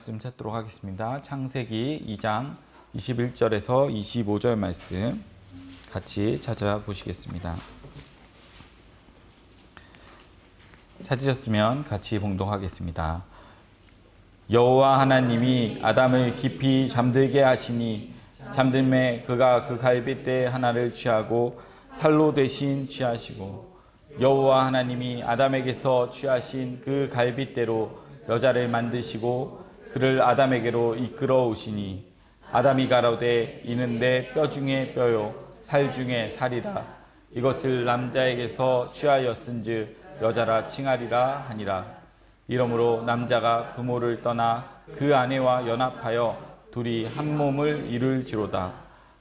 말씀 찾도록 하겠습니다. 창세기 2장 21절에서 25절 말씀 같이 찾아보시겠습니다. 찾으셨으면 같이 봉독하겠습니다. 여호와 하나님이 아담을 깊이 잠들게 하시니 잠들매 그가 그 갈빗대 하나를 취하고 살로 대신 취하시고 여호와 하나님이 아담에게서 취하신 그 갈빗대로 여자를 만드시고 그를 아담에게로 이끌어 오시니 아담이 가로되 이는 내 뼈 중에 뼈요 살 중에 살이라 이것을 남자에게서 취하였은즉 여자라 칭하리라 하니라. 이러므로 남자가 부모를 떠나 그 아내와 연합하여 둘이 한 몸을 이룰지로다.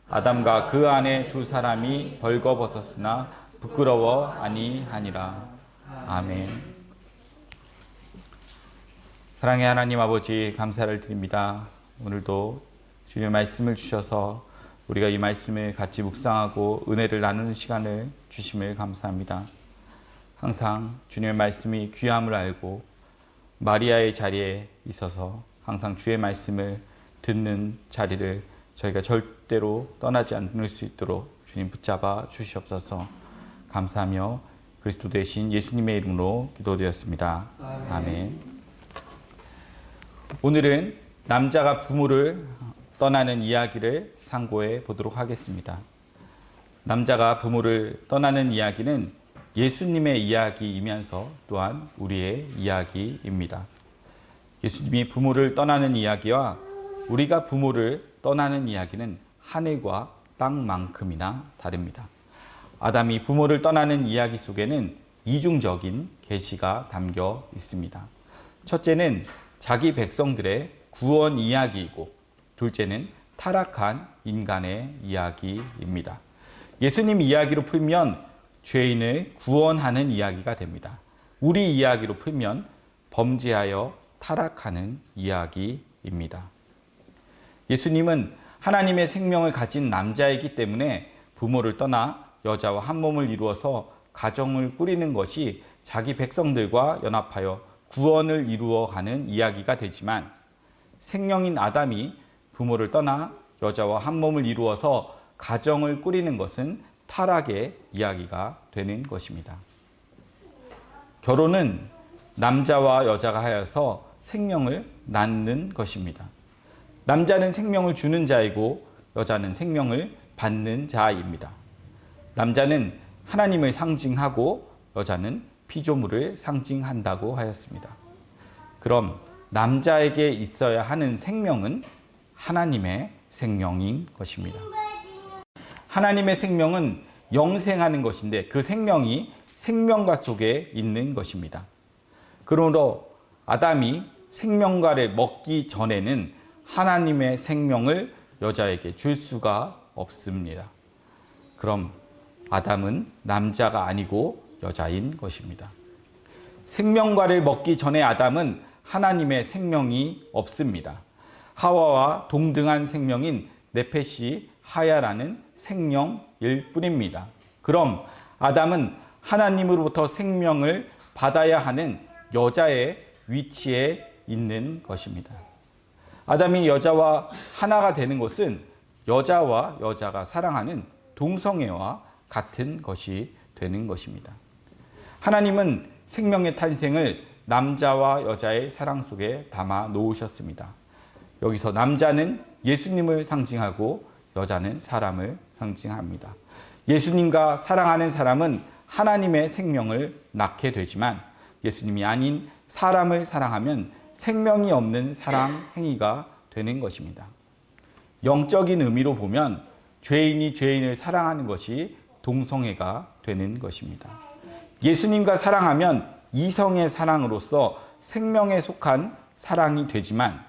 아담과 그 아내 두 사람이 벌거벗었으나 부끄러워 아니하니라. 아멘. 사랑의 하나님 아버지, 감사를 드립니다. 오늘도 주님의 말씀을 주셔서 우리가 이 말씀을 같이 묵상하고 은혜를 나누는 시간을 주심을 감사합니다. 항상 주님의 말씀이 귀함을 알고 마리아의 자리에 있어서 항상 주의 말씀을 듣는 자리를 저희가 절대로 떠나지 않을 수 있도록 주님 붙잡아 주시옵소서. 감사하며 그리스도 되신 예수님의 이름으로 기도드렸습니다. 아멘. 오늘은 남자가 부모를 떠나는 이야기를 상고해 보도록 하겠습니다. 남자가 부모를 떠나는 이야기는 예수님의 이야기이면서 또한 우리의 이야기입니다. 예수님이 부모를 떠나는 이야기와 우리가 부모를 떠나는 이야기는 하늘과 땅만큼이나 다릅니다. 아담이 부모를 떠나는 이야기 속에는 이중적인 계시가 담겨 있습니다. 첫째는 자기 백성들의 구원 이야기이고 둘째는 타락한 인간의 이야기입니다. 예수님 이야기로 풀면 죄인을 구원하는 이야기가 됩니다. 우리 이야기로 풀면 범죄하여 타락하는 이야기입니다. 예수님은 하나님의 생명을 가진 남자이기 때문에 부모를 떠나 여자와 한 몸을 이루어서 가정을 꾸리는 것이 자기 백성들과 연합하여 구원을 이루어가는 이야기가 되지만 생명인 아담이 부모를 떠나 여자와 한 몸을 이루어서 가정을 꾸리는 것은 타락의 이야기가 되는 것입니다. 결혼은 남자와 여자가 하여서 생명을 낳는 것입니다. 남자는 생명을 주는 자이고 여자는 생명을 받는 자입니다. 남자는 하나님을 상징하고 여자는 피조물을 상징한다고 하였습니다. 그럼 남자에게 있어야 하는 생명은 하나님의 생명인 것입니다. 하나님의 생명은 영생하는 것인데 그 생명이 생명과 속에 있는 것입니다. 그러므로 아담이 생명과를 먹기 전에는 하나님의 생명을 여자에게 줄 수가 없습니다. 그럼 아담은 남자가 아니고 여자인 것입니다. 생명과를 먹기 전에 아담은 하나님의 생명이 없습니다. 하와와 동등한 생명인 네페시 하야라는 생명일 뿐입니다. 그럼 아담은 하나님으로부터 생명을 받아야 하는 여자의 위치에 있는 것입니다. 아담이 여자와 하나가 되는 것은 여자와 여자가 사랑하는 동성애와 같은 것이 되는 것입니다. 하나님은 생명의 탄생을 남자와 여자의 사랑 속에 담아 놓으셨습니다. 여기서 남자는 예수님을 상징하고 여자는 사람을 상징합니다. 예수님과 사랑하는 사람은 하나님의 생명을 낳게 되지만 예수님이 아닌 사람을 사랑하면 생명이 없는 사랑 행위가 되는 것입니다. 영적인 의미로 보면 죄인이 죄인을 사랑하는 것이 동성애가 되는 것입니다. 예수님과 사랑하면 이성의 사랑으로서 생명에 속한 사랑이 되지만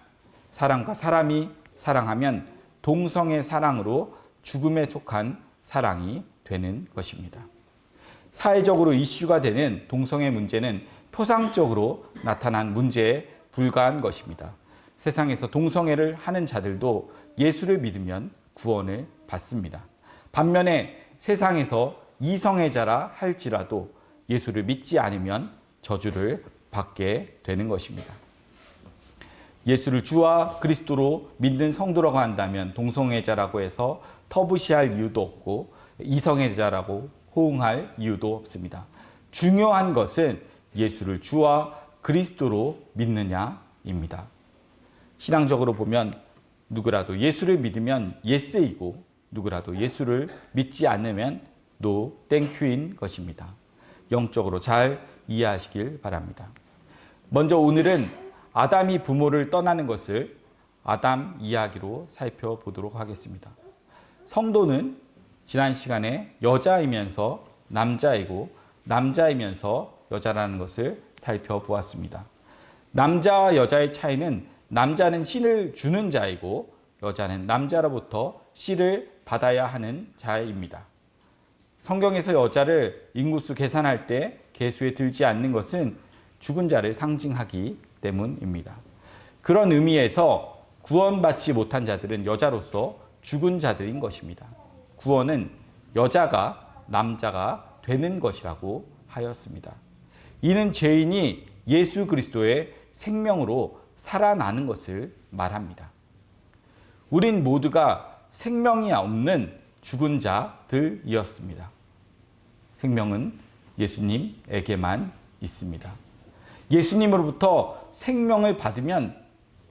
사람과 사람이 사랑하면 동성의 사랑으로 죽음에 속한 사랑이 되는 것입니다. 사회적으로 이슈가 되는 동성애 문제는 표상적으로 나타난 문제에 불과한 것입니다. 세상에서 동성애를 하는 자들도 예수를 믿으면 구원을 받습니다. 반면에 세상에서 이성애자라 할지라도 예수를 믿지 않으면 저주를 받게 되는 것입니다. 예수를 주와 그리스도로 믿는 성도라고 한다면 동성애자라고 해서 터부시할 이유도 없고 이성애자라고 호응할 이유도 없습니다. 중요한 것은 예수를 주와 그리스도로 믿느냐입니다. 신앙적으로 보면 누구라도 예수를 믿으면 예스이고 누구라도 예수를 믿지 않으면 노 땡큐인 것입니다. 영적으로 잘 이해하시길 바랍니다. 먼저 오늘은 아담이 부모를 떠나는 것을 아담 이야기로 살펴보도록 하겠습니다. 성도는 지난 시간에 여자이면서 남자이고 남자이면서 여자라는 것을 살펴보았습니다. 남자와 여자의 차이는 남자는 신을 주는 자이고 여자는 남자로부터 씨를 받아야 하는 자입니다. 성경에서 여자를 인구수 계산할 때 계수에 들지 않는 것은 죽은 자를 상징하기 때문입니다. 그런 의미에서 구원받지 못한 자들은 여자로서 죽은 자들인 것입니다. 구원은 여자가 남자가 되는 것이라고 하였습니다. 이는 죄인이 예수 그리스도의 생명으로 살아나는 것을 말합니다. 우린 모두가 생명이 없는 죽은 자들이었습니다. 생명은 예수님에게만 있습니다. 예수님으로부터 생명을 받으면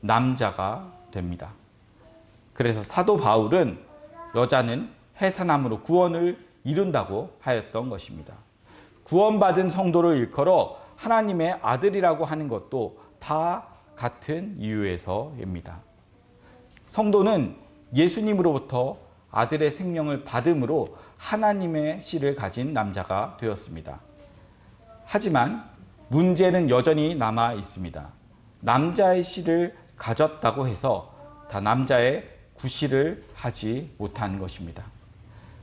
남자가 됩니다. 그래서 사도 바울은 여자는 해산함으로 구원을 이룬다고 하였던 것입니다. 구원받은 성도를 일컬어 하나님의 아들이라고 하는 것도 다 같은 이유에서입니다. 성도는 예수님으로부터 아들의 생명을 받음으로 하나님의 씨를 가진 남자가 되었습니다. 하지만 문제는 여전히 남아 있습니다. 남자의 씨를 가졌다고 해서 다 남자의 구실을 하지 못한 것입니다.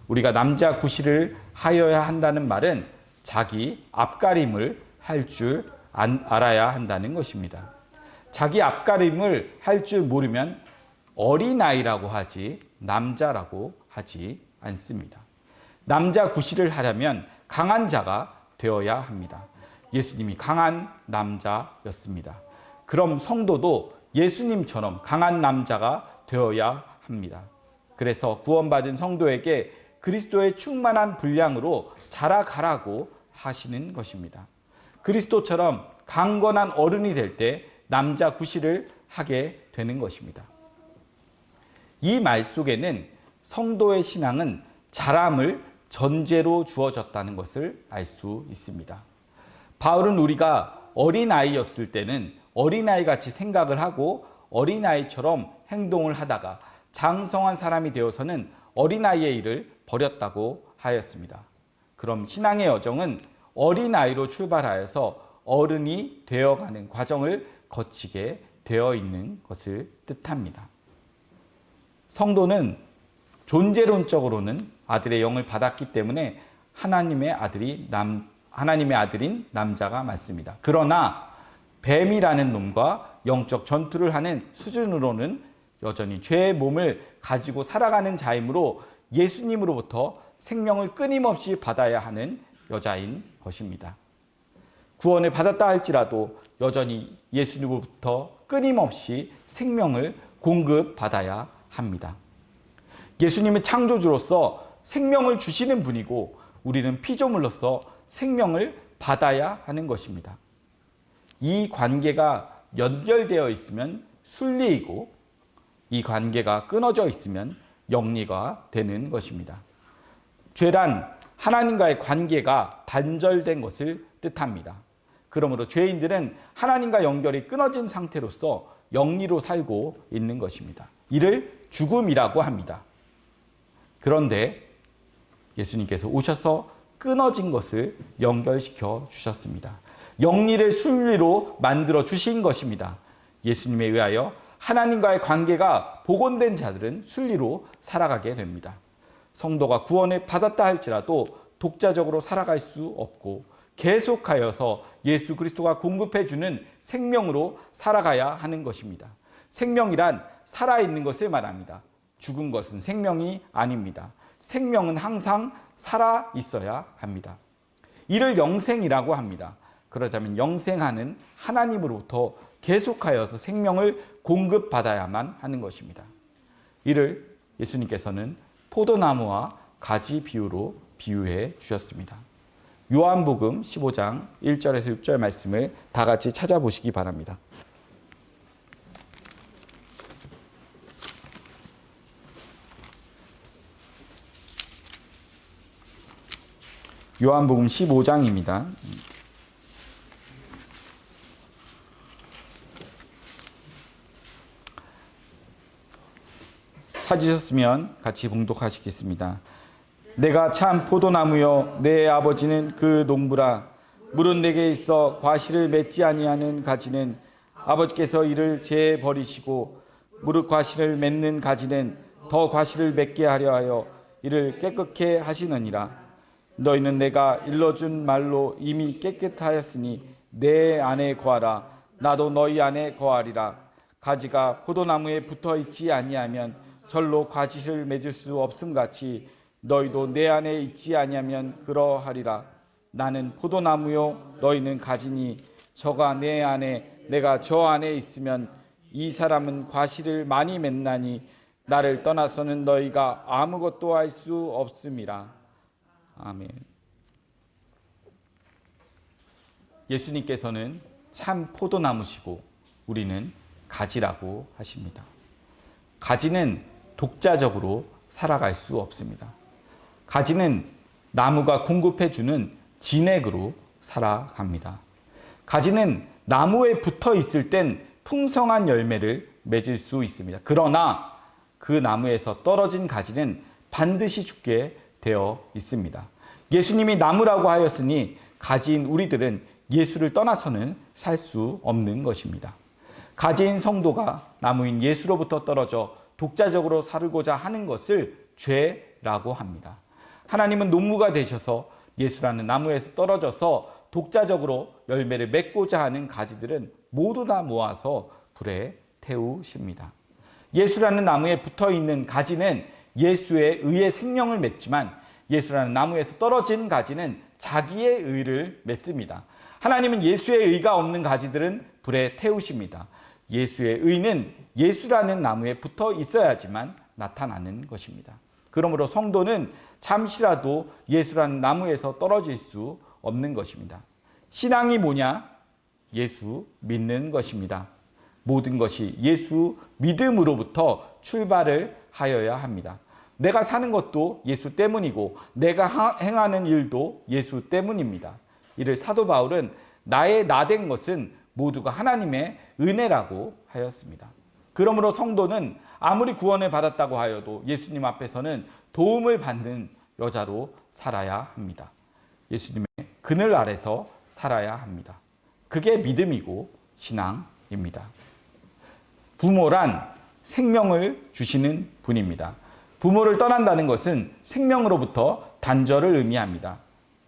우리가 남자 구실을 하여야 한다는 말은 자기 앞가림을 할 줄 알아야 한다는 것입니다. 자기 앞가림을 할 줄 모르면 어린아이라고 하지 남자라고 하지 않습니다. 남자 구실을 하려면 강한 자가 되어야 합니다. 예수님이 강한 남자였습니다. 그럼 성도도 예수님처럼 강한 남자가 되어야 합니다. 그래서 구원받은 성도에게 그리스도의 충만한 분량으로 자라가라고 하시는 것입니다. 그리스도처럼 강건한 어른이 될 때 남자 구실을 하게 되는 것입니다. 이 말 속에는 성도의 신앙은 자람을 전제로 주어졌다는 것을 알 수 있습니다. 바울은 우리가 어린아이였을 때는 어린아이같이 생각을 하고 어린아이처럼 행동을 하다가 장성한 사람이 되어서는 어린아이의 일을 버렸다고 하였습니다. 그럼 신앙의 여정은 어린아이로 출발하여서 어른이 되어가는 과정을 거치게 되어 있는 것을 뜻합니다. 성도는 존재론적으로는 아들의 영을 받았기 때문에 하나님의 아들인 남자가 맞습니다. 그러나 뱀이라는 놈과 영적 전투를 하는 수준으로는 여전히 죄의 몸을 가지고 살아가는 자이므로 예수님으로부터 생명을 끊임없이 받아야 하는 여자인 것입니다. 구원을 받았다 할지라도 여전히 예수님으로부터 끊임없이 생명을 공급받아야 합니다. 예수님은 창조주로서 생명을 주시는 분이고 우리는 피조물로서 생명을 받아야 하는 것입니다. 이 관계가 연결되어 있으면 순리이고 이 관계가 끊어져 있으면 영리가 되는 것입니다. 죄란 하나님과의 관계가 단절된 것을 뜻합니다. 그러므로 죄인들은 하나님과 연결이 끊어진 상태로서 영리로 살고 있는 것입니다. 이를 죽음이라고 합니다. 그런데 예수님께서 오셔서 끊어진 것을 연결시켜 주셨습니다. 영리를 순리로 만들어 주신 것입니다. 예수님에 의하여 하나님과의 관계가 복원된 자들은 순리로 살아가게 됩니다. 성도가 구원을 받았다 할지라도 독자적으로 살아갈 수 없고 계속하여서 예수 그리스도가 공급해주는 생명으로 살아가야 하는 것입니다. 생명이란 살아있는 것을 말합니다. 죽은 것은 생명이 아닙니다. 생명은 항상 살아있어야 합니다. 이를 영생이라고 합니다. 그러자면 영생하는 하나님으로부터 계속하여서 생명을 공급받아야만 하는 것입니다. 이를 예수님께서는 포도나무와 가지 비유로 비유해 주셨습니다. 요한복음 15장 1절에서 6절 말씀을 다 같이 찾아보시기 바랍니다. 요한복음 15장입니다. 찾으셨으면 같이 봉독하시겠습니다. 내가 참 포도나무요 내 아버지는 그 농부라. 물은 내게 있어 과실을 맺지 아니하는 가지는 아버지께서 이를 제해 버리시고 무릇 과실을 맺는 가지는 더 과실을 맺게 하려 하여 이를 깨끗게 하시느니라. 너희는 내가 일러준 말로 이미 깨끗하였으니 내 안에 거하라. 나도 너희 안에 거하리라. 가지가 포도나무에 붙어 있지 아니하면 절로 과실을 맺을 수 없음같이 너희도 내 안에 있지 아니하면 그러하리라. 나는 포도나무요 너희는 가지니 저가 내 안에 내가 저 안에 있으면 이 사람은 과실을 많이 맺나니 나를 떠나서는 너희가 아무것도 할 수 없음이라. 아멘. 예수님께서는 참 포도나무시고 우리는 가지라고 하십니다. 가지는 독자적으로 살아갈 수 없습니다. 가지는 나무가 공급해주는 진액으로 살아갑니다. 가지는 나무에 붙어 있을 땐 풍성한 열매를 맺을 수 있습니다. 그러나 그 나무에서 떨어진 가지는 반드시 죽게 되어 있습니다. 예수님이 나무라고 하였으니 가지인 우리들은 예수를 떠나서는 살 수 없는 것입니다. 가지인 성도가 나무인 예수로부터 떨어져 독자적으로 살고자 하는 것을 죄라고 합니다. 하나님은 농부가 되셔서 예수라는 나무에서 떨어져서 독자적으로 열매를 맺고자 하는 가지들은 모두 다 모아서 불에 태우십니다. 예수라는 나무에 붙어있는 가지는 예수의 의의 생명을 맺지만 예수라는 나무에서 떨어진 가지는 자기의 의를 맺습니다. 하나님은 예수의 의가 없는 가지들은 불에 태우십니다. 예수의 의는 예수라는 나무에 붙어 있어야지만 나타나는 것입니다. 그러므로 성도는 잠시라도 예수라는 나무에서 떨어질 수 없는 것입니다. 신앙이 뭐냐? 예수 믿는 것입니다. 모든 것이 예수 믿음으로부터 출발을 하여야 합니다. 내가 사는 것도 예수 때문이고 내가 행하는 일도 예수 때문입니다. 이를 사도 바울은 나의 나된 것은 모두가 하나님의 은혜라고 하였습니다. 그러므로 성도는 아무리 구원을 받았다고 하여도 예수님 앞에서는 도움을 받는 여자로 살아야 합니다. 예수님의 그늘 아래서 살아야 합니다. 그게 믿음이고 신앙입니다. 부모란 생명을 주시는 분입니다. 부모를 떠난다는 것은 생명으로부터 단절을 의미합니다.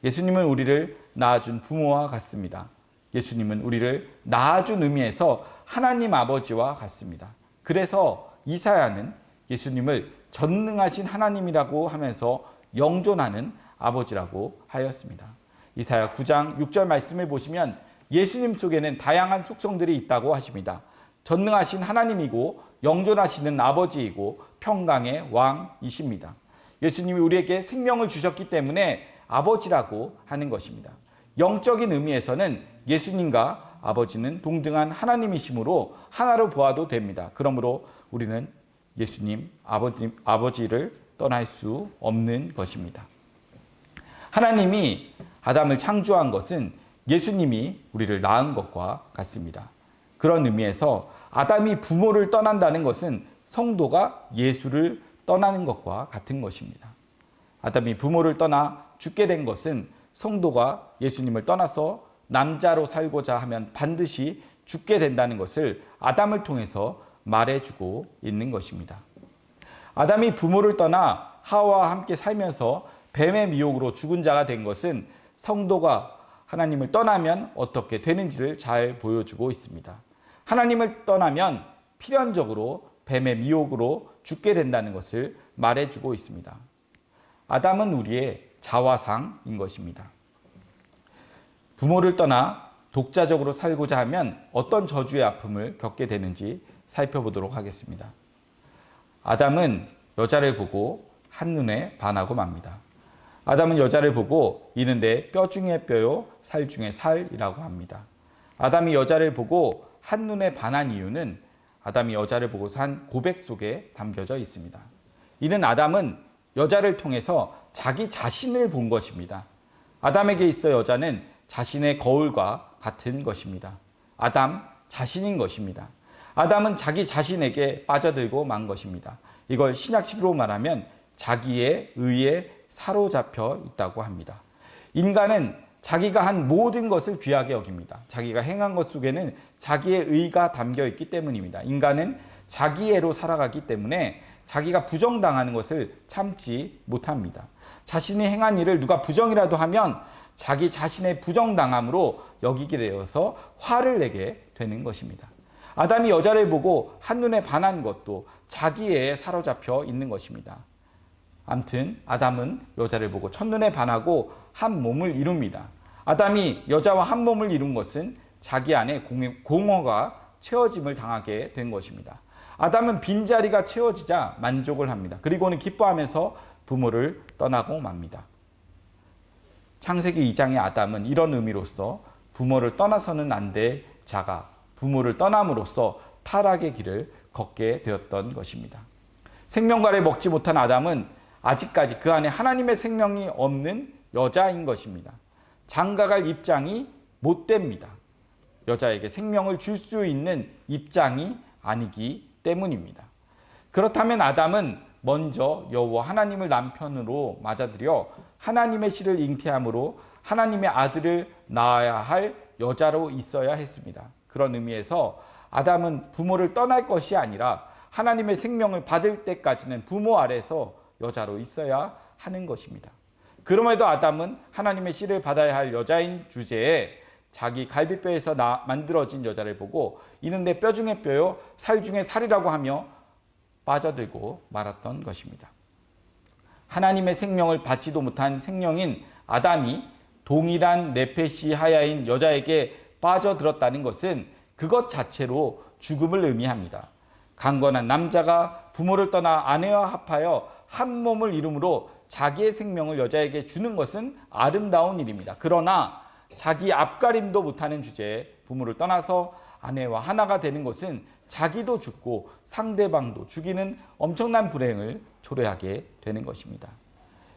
예수님은 우리를 낳아준 부모와 같습니다. 예수님은 우리를 낳아준 의미에서 하나님 아버지와 같습니다. 그래서 이사야는 예수님을 전능하신 하나님이라고 하면서 영존하는 아버지라고 하였습니다. 이사야 9장 6절 말씀을 보시면 예수님 속에는 다양한 속성들이 있다고 하십니다. 전능하신 하나님이고 영존하시는 아버지이고 평강의 왕이십니다. 예수님이 우리에게 생명을 주셨기 때문에 아버지라고 하는 것입니다. 영적인 의미에서는 예수님과 아버지는 동등한 하나님이시므로 하나로 보아도 됩니다. 그러므로 우리는 예수님, 아버지를 떠날 수 없는 것입니다. 하나님이 아담을 창조한 것은 예수님이 우리를 낳은 것과 같습니다. 그런 의미에서 아담이 부모를 떠난다는 것은 성도가 예수를 떠나는 것과 같은 것입니다. 아담이 부모를 떠나 죽게 된 것은 성도가 예수님을 떠나서 남자로 살고자 하면 반드시 죽게 된다는 것을 아담을 통해서 말해주고 있는 것입니다. 아담이 부모를 떠나 하와와 함께 살면서 뱀의 미혹으로 죽은 자가 된 것은 성도가 하나님을 떠나면 어떻게 되는지를 잘 보여주고 있습니다. 하나님을 떠나면 필연적으로 뱀의 미혹으로 죽게 된다는 것을 말해주고 있습니다. 아담은 우리의 자화상인 것입니다. 부모를 떠나 독자적으로 살고자 하면 어떤 저주의 아픔을 겪게 되는지 살펴보도록 하겠습니다. 아담은 여자를 보고 한눈에 반하고 맙니다. 아담은 여자를 보고 이는데 뼈 중에 뼈요 살 중에 살이라고 합니다. 아담이 여자를 보고 한눈에 반한 이유는 아담이 여자를 보고서 한 고백 속에 담겨져 있습니다. 이는 아담은 여자를 통해서 자기 자신을 본 것입니다. 아담에게 있어 여자는 자신의 거울과 같은 것입니다. 아담 자신인 것입니다. 아담은 자기 자신에게 빠져들고 만 것입니다. 이걸 신약식으로 말하면 자기의 의에 사로잡혀 있다고 합니다. 인간은 자기가 한 모든 것을 귀하게 여깁니다. 자기가 행한 것 속에는 자기의 의가 담겨 있기 때문입니다. 인간은 자기애로 살아가기 때문에 자기가 부정당하는 것을 참지 못합니다. 자신이 행한 일을 누가 부정이라도 하면 자기 자신의 부정당함으로 여기게 되어서 화를 내게 되는 것입니다. 아담이 여자를 보고 한눈에 반한 것도 자기애에 사로잡혀 있는 것입니다. 아무튼 아담은 여자를 보고 첫눈에 반하고 한 몸을 이룹니다. 아담이 여자와 한 몸을 이룬 것은 자기 안에 공허가 채워짐을 당하게 된 것입니다. 아담은 빈자리가 채워지자 만족을 합니다. 그리고는 기뻐하면서 부모를 떠나고 맙니다. 창세기 2장의 아담은 이런 의미로서 부모를 떠나서는 안 될 자가 부모를 떠남으로써 타락의 길을 걷게 되었던 것입니다. 생명과를 먹지 못한 아담은 아직까지 그 안에 하나님의 생명이 없는 여자인 것입니다. 장가갈 입장이 못 됩니다. 여자에게 생명을 줄 수 있는 입장이 아니기 때문입니다. 그렇다면 아담은 먼저 여호와 하나님을 남편으로 맞아들여 하나님의 씨를 잉태함으로 하나님의 아들을 낳아야 할 여자로 있어야 했습니다. 그런 의미에서 아담은 부모를 떠날 것이 아니라 하나님의 생명을 받을 때까지는 부모 아래서 여자로 있어야 하는 것입니다. 그럼에도 아담은 하나님의 씨를 받아야 할 여자인 주제에 자기 갈비뼈에서 만들어진 여자를 보고 이는 내 뼈 중에 뼈요 살 중에 살이라고 하며 빠져들고 말았던 것입니다. 하나님의 생명을 받지도 못한 생명인 아담이 동일한 네페시 하야인 여자에게 빠져들었다는 것은 그것 자체로 죽음을 의미합니다. 강건한 남자가 부모를 떠나 아내와 합하여 한 몸을 이룸으로 자기의 생명을 여자에게 주는 것은 아름다운 일입니다. 그러나 자기 앞가림도 못하는 주제에 부모를 떠나서 아내와 하나가 되는 것은 자기도 죽고 상대방도 죽이는 엄청난 불행을 초래하게 되는 것입니다.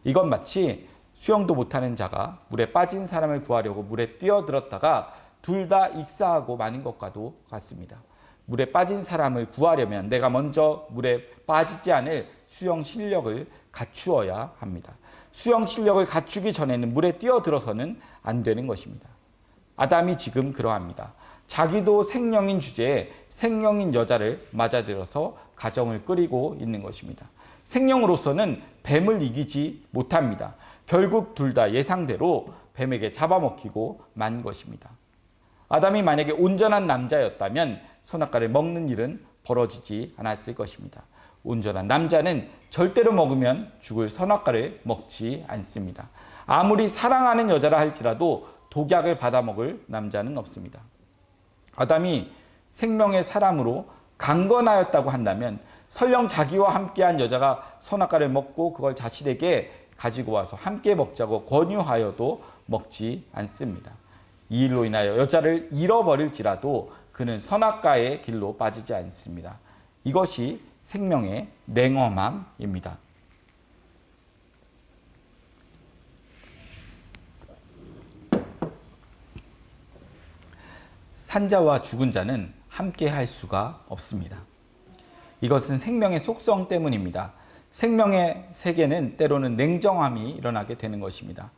이건 마치 수영도 못하는 자가 물에 빠진 사람을 구하려고 물에 뛰어들었다가 둘 다 익사하고 마는 것과도 같습니다. 물에 빠진 사람을 구하려면 내가 먼저 물에 빠지지 않을 수영 실력을 갖추어야 합니다. 수영 실력을 갖추기 전에는 물에 뛰어들어서는 안 되는 것입니다. 아담이 지금 그러합니다. 자기도 생명인 주제에 생명인 여자를 맞아들여서 가정을 꾸리고 있는 것입니다. 생명으로서는 뱀을 이기지 못합니다. 결국 둘 다 예상대로 뱀에게 잡아먹히고 만 것입니다. 아담이 만약에 온전한 남자였다면 선악과를 먹는 일은 벌어지지 않았을 것입니다. 온전한 남자는 절대로 먹으면 죽을 선악과를 먹지 않습니다. 아무리 사랑하는 여자라 할지라도 독약을 받아먹을 남자는 없습니다. 아담이 생명의 사람으로 강건하였다고 한다면 설령 자기와 함께한 여자가 선악과를 먹고 그걸 자신에게 가지고 와서 함께 먹자고 권유하여도 먹지 않습니다. 이 일로 인하여 여자를 잃어버릴지라도 그는 선악과의 길로 빠지지 않습니다. 이것이 생명의 냉엄함입니다. 산자와 죽은 자는 함께 할 수가 없습니다. 이것은 생명의 속성 때문입니다. 생명의 세계는 때로는 냉정함이 일어나게 되는 것입니다.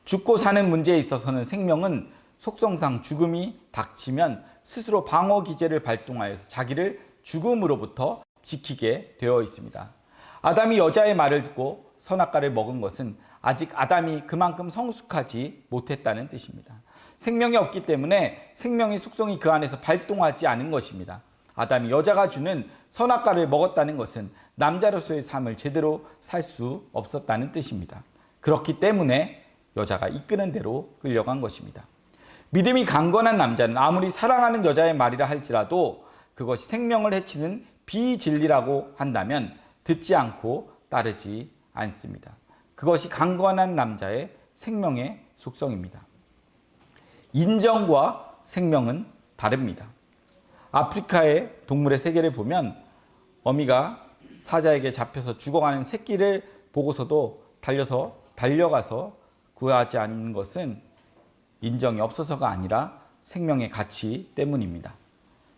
죽고 사는 문제에 있어서는 생명은 속성상 죽음이 닥치면 스스로 방어 기제를 발동하여서 자기를 죽음으로부터 지키게 되어 있습니다. 아담이 여자의 말을 듣고 선악과를 먹은 것은 아직 아담이 그만큼 성숙하지 못했다는 뜻입니다. 생명이 없기 때문에 생명의 속성이 그 안에서 발동하지 않은 것입니다. 아담이 여자가 주는 선악과를 먹었다는 것은 남자로서의 삶을 제대로 살 수 없었다는 뜻입니다. 그렇기 때문에 여자가 이끄는 대로 끌려간 것입니다. 믿음이 강건한 남자는 아무리 사랑하는 여자의 말이라 할지라도 그것이 생명을 해치는 비진리라고 한다면 듣지 않고 따르지 않습니다. 그것이 강건한 남자의 생명의 속성입니다. 인정과 생명은 다릅니다. 아프리카의 동물의 세계를 보면 어미가 사자에게 잡혀서 죽어가는 새끼를 보고서도 달려가서 구하지 않는 것은 인정이 없어서가 아니라 생명의 가치 때문입니다.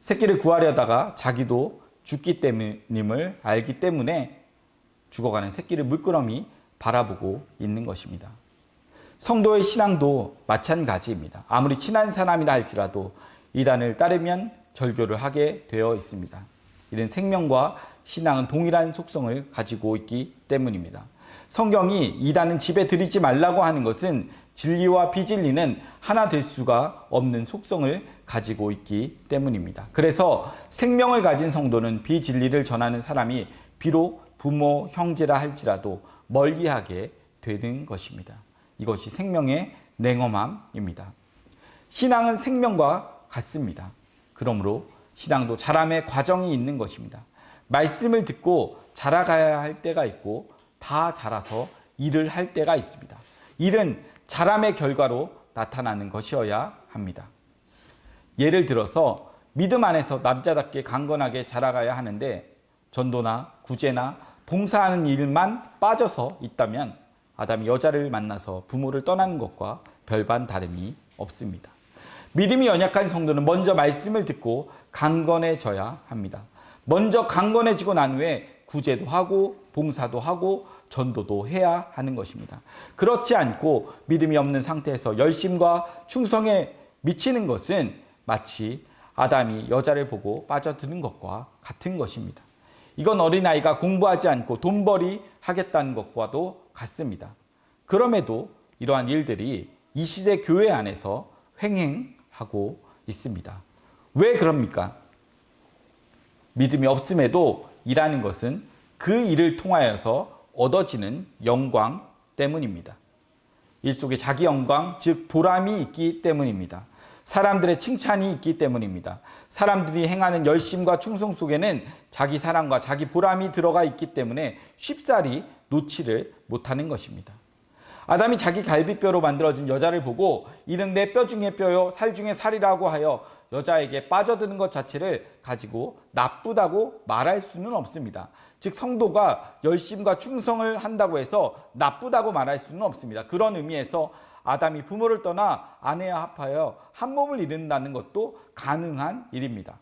새끼를 구하려다가 자기도 죽기 때문임을 알기 때문에 죽어가는 새끼를 물끄러미 바라보고 있는 것입니다. 성도의 신앙도 마찬가지입니다. 아무리 친한 사람이라 할지라도 이단을 따르면 절교를 하게 되어 있습니다. 이런 생명과 신앙은 동일한 속성을 가지고 있기 때문입니다. 성경이 이단은 집에 들이지 말라고 하는 것은 진리와 비진리는 하나 될 수가 없는 속성을 가지고 있기 때문입니다. 그래서 생명을 가진 성도는 비진리를 전하는 사람이 비록 부모, 형제라 할지라도 멀리하게 되는 것입니다. 이것이 생명의 냉엄함입니다. 신앙은 생명과 같습니다. 그러므로 신앙도 자람의 과정이 있는 것입니다. 말씀을 듣고 자라가야 할 때가 있고 다 자라서 일을 할 때가 있습니다. 일은 자람의 결과로 나타나는 것이어야 합니다. 예를 들어서 믿음 안에서 남자답게 강건하게 자라가야 하는데 전도나 구제나 봉사하는 일만 빠져서 있다면 아담이 여자를 만나서 부모를 떠나는 것과 별반 다름이 없습니다. 믿음이 연약한 성도는 먼저 말씀을 듣고 강건해져야 합니다. 먼저 강건해지고 난 후에 구제도 하고 봉사도 하고 전도도 해야 하는 것입니다. 그렇지 않고 믿음이 없는 상태에서 열심과 충성에 미치는 것은 마치 아담이 여자를 보고 빠져드는 것과 같은 것입니다. 이건 어린아이가 공부하지 않고 돈벌이 하겠다는 것과도 같습니다. 그럼에도 이러한 일들이 이 시대 교회 안에서 횡행하고 있습니다. 왜 그럽니까? 믿음이 없음에도 일하는 것은 그 일을 통하여서 얻어지는 영광 때문입니다. 일 속에 자기 영광, 즉 보람이 있기 때문입니다. 사람들의 칭찬이 있기 때문입니다. 사람들이 행하는 열심과 충성 속에는 자기 사랑과 자기 보람이 들어가 있기 때문에 쉽사리 놓지를 못하는 것입니다. 아담이 자기 갈비뼈로 만들어진 여자를 보고 이는 내 뼈 중에 뼈요 살 중에 살이라고 하여 여자에게 빠져드는 것 자체를 가지고 나쁘다고 말할 수는 없습니다. 즉 성도가 열심과 충성을 한다고 해서 나쁘다고 말할 수는 없습니다. 그런 의미에서 아담이 부모를 떠나 아내와 합하여 한 몸을 이룬다는 것도 가능한 일입니다.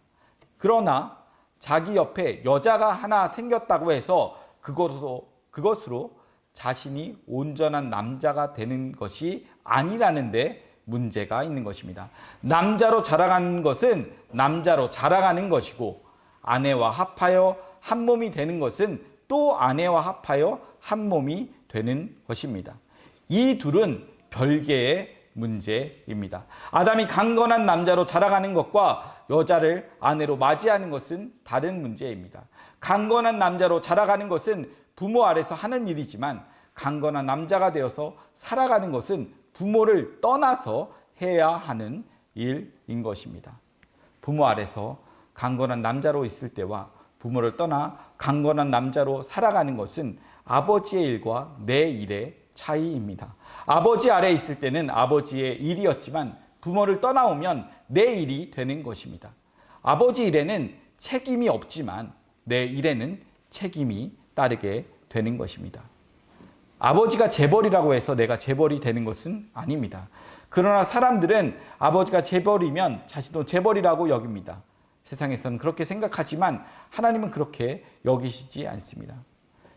그러나 자기 옆에 여자가 하나 생겼다고 해서 그것으로 자신이 온전한 남자가 되는 것이 아니라는 데 문제가 있는 것입니다. 남자로 자라가는 것은 남자로 자라가는 것이고 아내와 합하여 한 몸이 되는 것은 또 아내와 합하여 한 몸이 되는 것입니다. 이 둘은 별개의 문제입니다. 아담이 강건한 남자로 자라가는 것과 여자를 아내로 맞이하는 것은 다른 문제입니다. 강건한 남자로 자라가는 것은 부모 아래서 하는 일이지만 강건한 남자가 되어서 살아가는 것은 부모를 떠나서 해야 하는 일인 것입니다. 부모 아래서 강건한 남자로 있을 때와 부모를 떠나 강건한 남자로 살아가는 것은 아버지의 일과 내 일의 차이입니다. 아버지 아래 있을 때는 아버지의 일이었지만 부모를 떠나오면 내 일이 되는 것입니다. 아버지 일에는 책임이 없지만 내 일에는 책임이 따르게 되는 것입니다. 아버지가 재벌이라고 해서 내가 재벌이 되는 것은 아닙니다. 그러나 사람들은 아버지가 재벌이면 자신도 재벌이라고 여깁니다. 세상에서는 그렇게 생각하지만 하나님은 그렇게 여기시지 않습니다.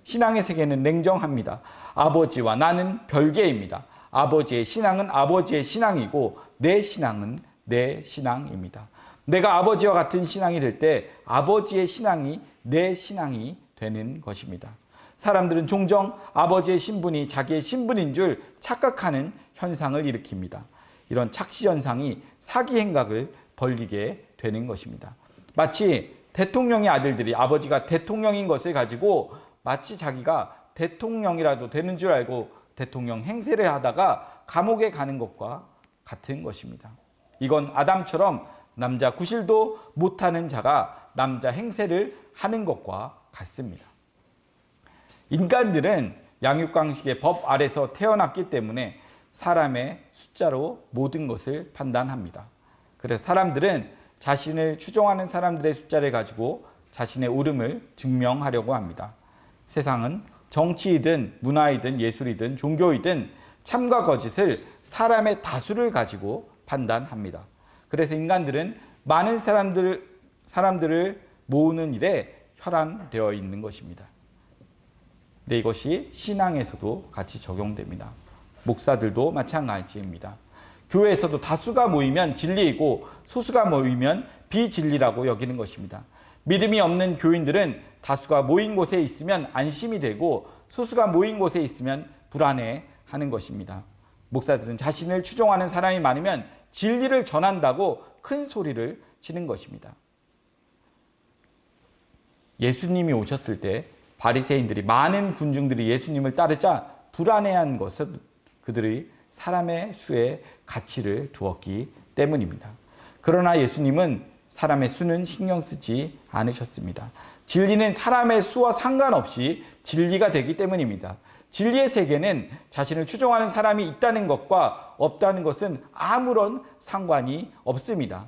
신앙의 세계는 냉정합니다. 아버지와 나는 별개입니다. 아버지의 신앙은 아버지의 신앙이고 내 신앙은 내 신앙입니다. 내가 아버지와 같은 신앙이 될 때 아버지의 신앙이 내 신앙이 되는 것입니다. 사람들은 종종 아버지의 신분이 자기의 신분인 줄 착각하는 현상을 일으킵니다. 이런 착시 현상이 사기 행각을 벌리게 되는 것입니다. 마치 대통령의 아들들이 아버지가 대통령인 것을 가지고 마치 자기가 대통령이라도 되는 줄 알고 대통령 행세를 하다가 감옥에 가는 것과 같은 것입니다. 이건 아담처럼 남자 구실도 못하는 자가 남자 행세를 하는 것과 같습니다. 인간들은 양육강식의 법 아래서 태어났기 때문에 사람의 숫자로 모든 것을 판단합니다. 그래서 사람들은 자신을 추종하는 사람들의 숫자를 가지고 자신의 옳음을 증명하려고 합니다. 세상은 정치이든 문화이든 예술이든 종교이든 참과 거짓을 사람의 다수를 가지고 판단합니다. 그래서 인간들은 많은 사람들을 모으는 일에 혈안되어 있는 것입니다. 근데 이것이 신앙에서도 같이 적용됩니다. 목사들도 마찬가지입니다. 교회에서도 다수가 모이면 진리이고 소수가 모이면 비진리라고 여기는 것입니다. 믿음이 없는 교인들은 다수가 모인 곳에 있으면 안심이 되고 소수가 모인 곳에 있으면 불안해하는 것입니다. 목사들은 자신을 추종하는 사람이 많으면 진리를 전한다고 큰 소리를 치는 것입니다. 예수님이 오셨을 때 바리새인들이 많은 군중들이 예수님을 따르자 불안해한 것은 그들이 사람의 수에 가치를 두었기 때문입니다. 그러나 예수님은 사람의 수는 신경 쓰지 않으셨습니다. 진리는 사람의 수와 상관없이 진리가 되기 때문입니다. 진리의 세계는 자신을 추종하는 사람이 있다는 것과 없다는 것은 아무런 상관이 없습니다.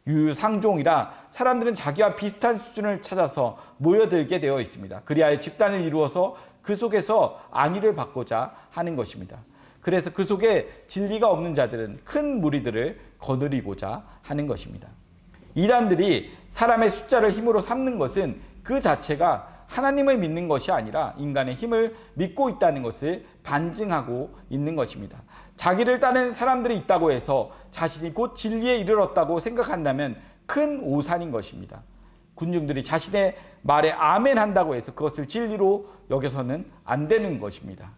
유유상종이라 사람들은 자기와 비슷한 수준을 찾아서 모여들게 되어 있습니다. 그리하여 집단을 이루어서 그 속에서 안위를 받고자 하는 것입니다. 그래서 그 속에 진리가 없는 자들은 큰 무리들을 거느리고자 하는 것입니다. 이단들이 사람의 숫자를 힘으로 삼는 것은 그 자체가 하나님을 믿는 것이 아니라 인간의 힘을 믿고 있다는 것을 반증하고 있는 것입니다. 자기를 따르는 사람들이 있다고 해서 자신이 곧 진리에 이르렀다고 생각한다면 큰 오산인 것입니다. 군중들이 자신의 말에 아멘 한다고 해서 그것을 진리로 여겨서는 안 되는 것입니다.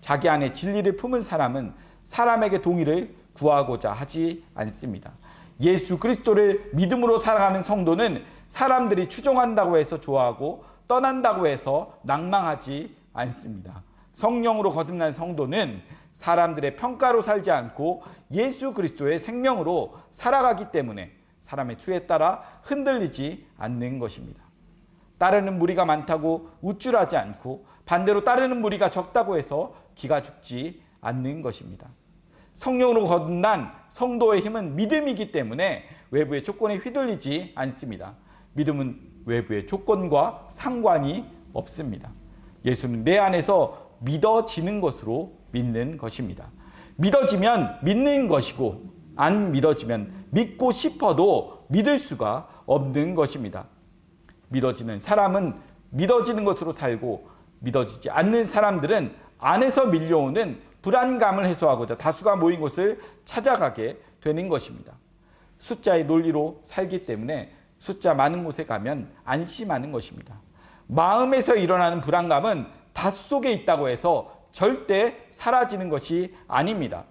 자기 안에 진리를 품은 사람은 사람에게 동의를 구하고자 하지 않습니다. 예수 그리스도를 믿음으로 살아가는 성도는 사람들이 추종한다고 해서 좋아하고 떠난다고 해서 낭망하지 않습니다. 성령으로 거듭난 성도는 사람들의 평가로 살지 않고 예수 그리스도의 생명으로 살아가기 때문에 사람의 수에 따라 흔들리지 않는 것입니다. 따르는 무리가 많다고 우쭐하지 않고 반대로 따르는 무리가 적다고 해서 기가 죽지 않는 것입니다. 성령으로 거듭난 성도의 힘은 믿음이기 때문에 외부의 조건에 휘둘리지 않습니다. 믿음은 외부의 조건과 상관이 없습니다. 예수는 내 안에서 믿어지는 것으로 믿는 것입니다. 믿어지면 믿는 것이고 안 믿어지면 믿고 싶어도 믿을 수가 없는 것입니다. 믿어지는 사람은 믿어지는 것으로 살고 믿어지지 않는 사람들은 안에서 밀려오는 불안감을 해소하고자 다수가 모인 곳을 찾아가게 되는 것입니다. 숫자의 논리로 살기 때문에 숫자 많은 곳에 가면 안심하는 것입니다. 마음에서 일어나는 불안감은 다수 속에 있다고 해서 절대 사라지는 것이 아닙니다.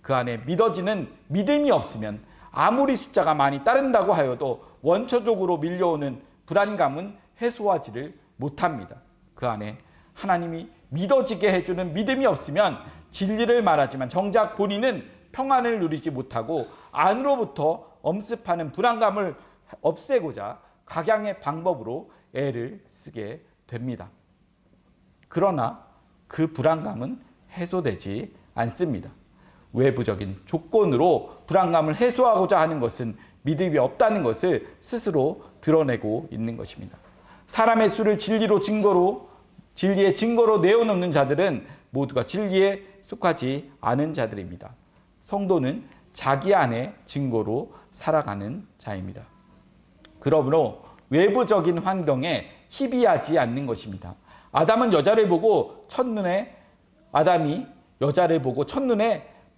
그 안에 믿어지는 믿음이 없으면 아무리 숫자가 많이 따른다고 하여도 원초적으로 밀려오는 불안감은 해소하지를 못합니다. 그 안에 하나님이 믿어지게 해주는 믿음이 없으면 진리를 말하지만 정작 본인은 평안을 누리지 못하고 안으로부터 엄습하는 불안감을 없애고자 각양의 방법으로 애를 쓰게 됩니다. 그러나 그 불안감은 해소되지 않습니다. 외부적인 조건으로 불안감을 해소하고자 하는 것은 믿음이 없다는 것을 스스로 드러내고 있는 것입니다. 사람의 수를 진리의 증거로 내어놓는 자들은 모두가 진리에 속하지 않은 자들입니다. 성도는 자기 안의 증거로 살아가는 자입니다. 그러므로 외부적인 환경에 희비하지 않는 것입니다. 아담이 여자를 보고 첫눈에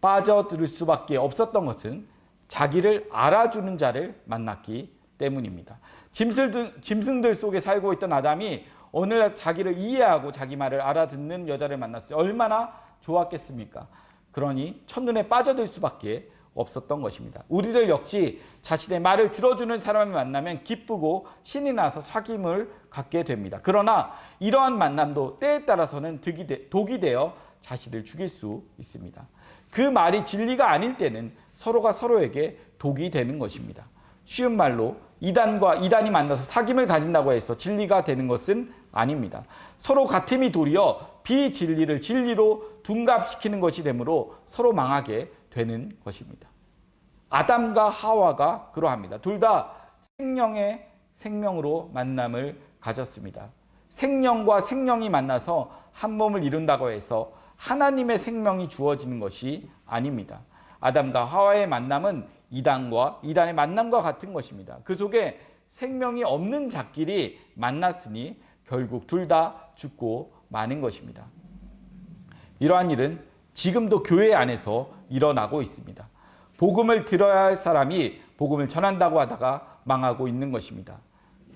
빠져들 수밖에 없었던 것은 자기를 알아주는 자를 만났기 때문입니다. 짐승들 속에 살고 있던 아담이 오늘날 자기를 이해하고 자기 말을 알아듣는 여자를 만났어요. 얼마나 좋았겠습니까? 그러니 첫눈에 빠져들 수밖에 없었던 것입니다. 우리들 역시 자신의 말을 들어주는 사람을 만나면 기쁘고 신이 나서 사귐을 갖게 됩니다. 그러나 이러한 만남도 때에 따라서는 독이 되어 자신을 죽일 수 있습니다. 그 말이 진리가 아닐 때는 서로가 서로에게 독이 되는 것입니다. 쉬운 말로 이단과 이단이 만나서 사귐을 가진다고 해서 진리가 되는 것은 아닙니다. 서로 같음이 도리어 비진리를 진리로 둔갑시키는 것이 되므로 서로 망하게 되는 것입니다. 아담과 하와가 그러합니다. 둘 다 생명의 생명으로 만남을 가졌습니다. 생명과 생명이 만나서 한 몸을 이룬다고 해서 하나님의 생명이 주어지는 것이 아닙니다. 아담과 하와의 만남은 이단과 이단의 만남과 같은 것입니다. 그 속에 생명이 없는 자끼리 만났으니 결국 둘 다 죽고 마는 것입니다. 이러한 일은 지금도 교회 안에서 일어나고 있습니다. 복음을 들어야 할 사람이 복음을 전한다고 하다가 망하고 있는 것입니다.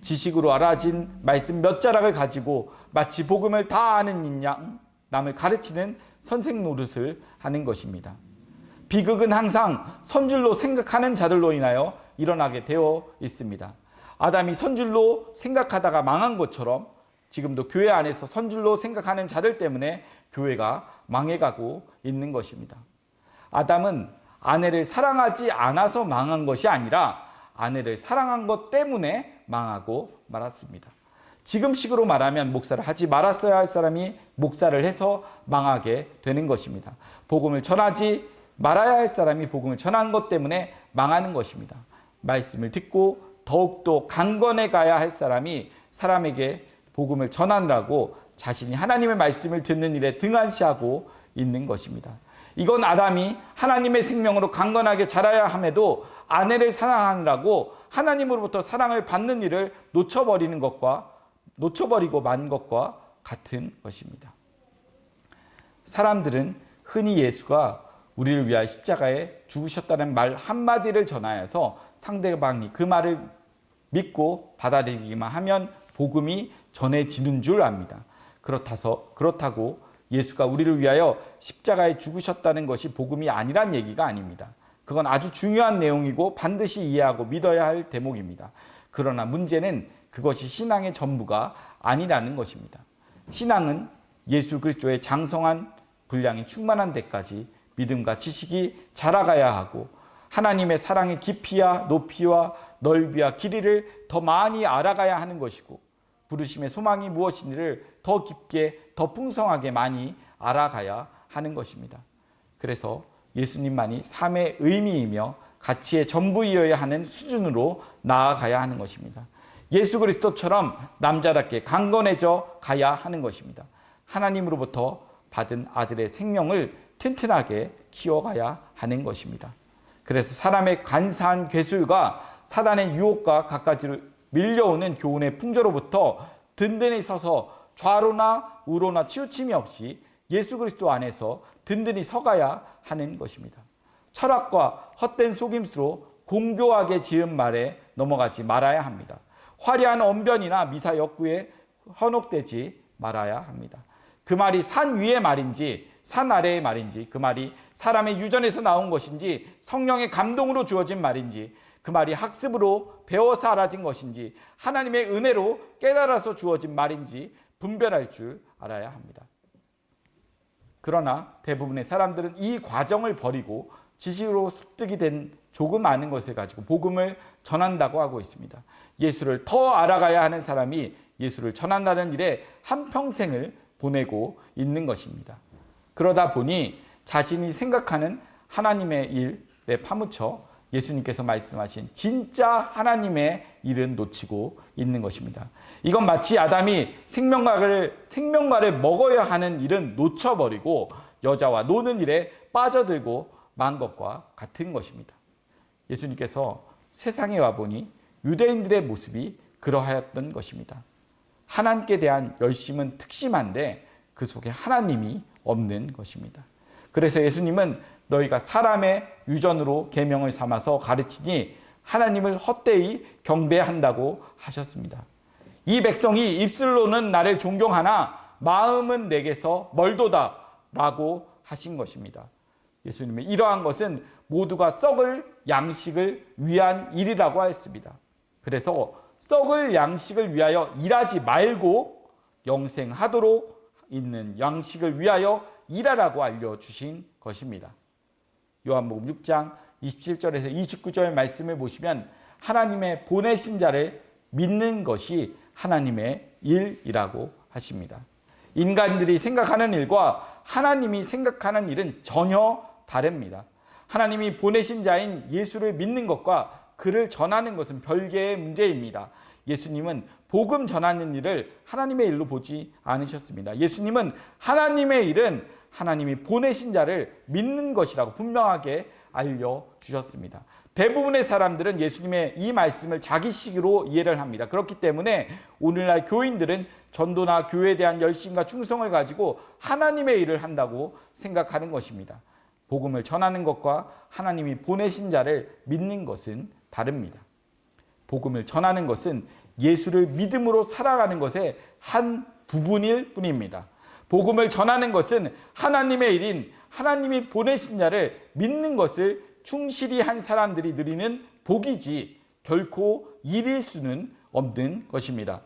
지식으로 알아진 말씀 몇 자락을 가지고 마치 복음을 다 아는 양 남을 가르치는 선생 노릇을 하는 것입니다. 비극은 항상 선줄로 생각하는 자들로 인하여 일어나게 되어 있습니다. 아담이 선줄로 생각하다가 망한 것처럼 지금도 교회 안에서 선줄로 생각하는 자들 때문에 교회가 망해가고 있는 것입니다. 아담은 아내를 사랑하지 않아서 망한 것이 아니라 아내를 사랑한 것 때문에 망하고 말았습니다. 지금식으로 말하면 목사를 하지 말았어야 할 사람이 목사를 해서 망하게 되는 것입니다. 복음을 전하지 말아야 할 사람이 복음을 전한 것 때문에 망하는 것입니다. 말씀을 듣고 더욱더 강건해 가야 할 사람이 사람에게 복음을 전하느라고 자신이 하나님의 말씀을 듣는 일에 등한시하고 있는 것입니다. 이건 아담이 하나님의 생명으로 강건하게 자라야 함에도 아내를 사랑하느라고 하나님으로부터 사랑을 받는 일을 놓쳐버리고 만 것과 같은 것입니다. 사람들은 흔히 예수가 우리를 위하여 십자가에 죽으셨다는 말 한마디를 전하여서 상대방이 그 말을 믿고 받아들이기만 하면 복음이 전해지는 줄 압니다. 그렇다고 예수가 우리를 위하여 십자가에 죽으셨다는 것이 복음이 아니란 얘기가 아닙니다. 그건 아주 중요한 내용이고 반드시 이해하고 믿어야 할 대목입니다. 그러나 문제는 그것이 신앙의 전부가 아니라는 것입니다. 신앙은 예수 그리스도의 장성한 분량이 충만한 데까지 믿음과 지식이 자라가야 하고 하나님의 사랑의 깊이와 높이와 넓이와 길이를 더 많이 알아가야 하는 것이고 부르심의 소망이 무엇인지를 더 깊게 더 풍성하게 많이 알아가야 하는 것입니다. 그래서 예수님만이 삶의 의미이며 가치의 전부이어야 하는 수준으로 나아가야 하는 것입니다. 예수 그리스도처럼 남자답게 강건해져 가야 하는 것입니다. 하나님으로부터 받은 아들의 생명을 튼튼하게 키워가야 하는 것입니다. 그래서 사람의 간사한 괴술과 사단의 유혹과 갖가지로 밀려오는 교훈의 풍조로부터 든든히 서서 좌로나 우로나 치우침이 없이 예수 그리스도 안에서 든든히 서가야 하는 것입니다. 철학과 헛된 속임수로 공교하게 지은 말에 넘어가지 말아야 합니다. 화려한 언변이나 미사 역구에 현혹되지 말아야 합니다. 그 말이 산 위의 말인지 산 아래의 말인지, 그 말이 사람의 유전에서 나온 것인지 성령의 감동으로 주어진 말인지, 그 말이 학습으로 배워서 알아진 것인지 하나님의 은혜로 깨달아서 주어진 말인지 분별할 줄 알아야 합니다. 그러나 대부분의 사람들은 이 과정을 버리고 지식으로 습득이 된 조금 아는 것을 가지고 복음을 전한다고 하고 있습니다. 예수를 더 알아가야 하는 사람이 예수를 전한다는 일에 한평생을 보내고 있는 것입니다. 그러다 보니 자신이 생각하는 하나님의 일에 파묻혀 예수님께서 말씀하신 진짜 하나님의 일은 놓치고 있는 것입니다. 이건 마치 아담이 생명과를 먹어야 하는 일은 놓쳐버리고 여자와 노는 일에 빠져들고 만 것과 같은 것입니다. 예수님께서 세상에 와보니 유대인들의 모습이 그러하였던 것입니다. 하나님께 대한 열심은 특심한데 그 속에 하나님이 없는 것입니다. 그래서 예수님은 너희가 사람의 유전으로 계명을 삼아서 가르치니 하나님을 헛되이 경배한다고 하셨습니다. 이 백성이 입술로는 나를 존경하나 마음은 내게서 멀도다 라고 하신 것입니다. 예수님의 이러한 것은 모두가 썩을 양식을 위한 일이라고 하였습니다. 그래서 썩을 양식을 위하여 일하지 말고 영생하도록 있는 양식을 위하여 일하라고 알려주신 것입니다. 요한복음 6장 27절에서 29절의 말씀을 보시면 하나님의 보내신 자를 믿는 것이 하나님의 일이라고 하십니다. 인간들이 생각하는 일과 하나님이 생각하는 일은 전혀 다릅니다. 하나님이 보내신 자인 예수를 믿는 것과 그를 전하는 것은 별개의 문제입니다. 예수님은 복음 전하는 일을 하나님의 일로 보지 않으셨습니다. 예수님은 하나님의 일은 하나님이 보내신 자를 믿는 것이라고 분명하게 알려주셨습니다. 대부분의 사람들은 예수님의 이 말씀을 자기식으로 이해를 합니다. 그렇기 때문에 오늘날 교인들은 전도나 교회에 대한 열심과 충성을 가지고 하나님의 일을 한다고 생각하는 것입니다. 복음을 전하는 것과 하나님이 보내신 자를 믿는 것은 다릅니다. 복음을 전하는 것은 예수를 믿음으로 살아가는 것의 한 부분일 뿐입니다. 복음을 전하는 것은 하나님의 일인 하나님이 보내신 자를 믿는 것을 충실히 한 사람들이 누리는 복이지 결코 일일 수는 없는 것입니다.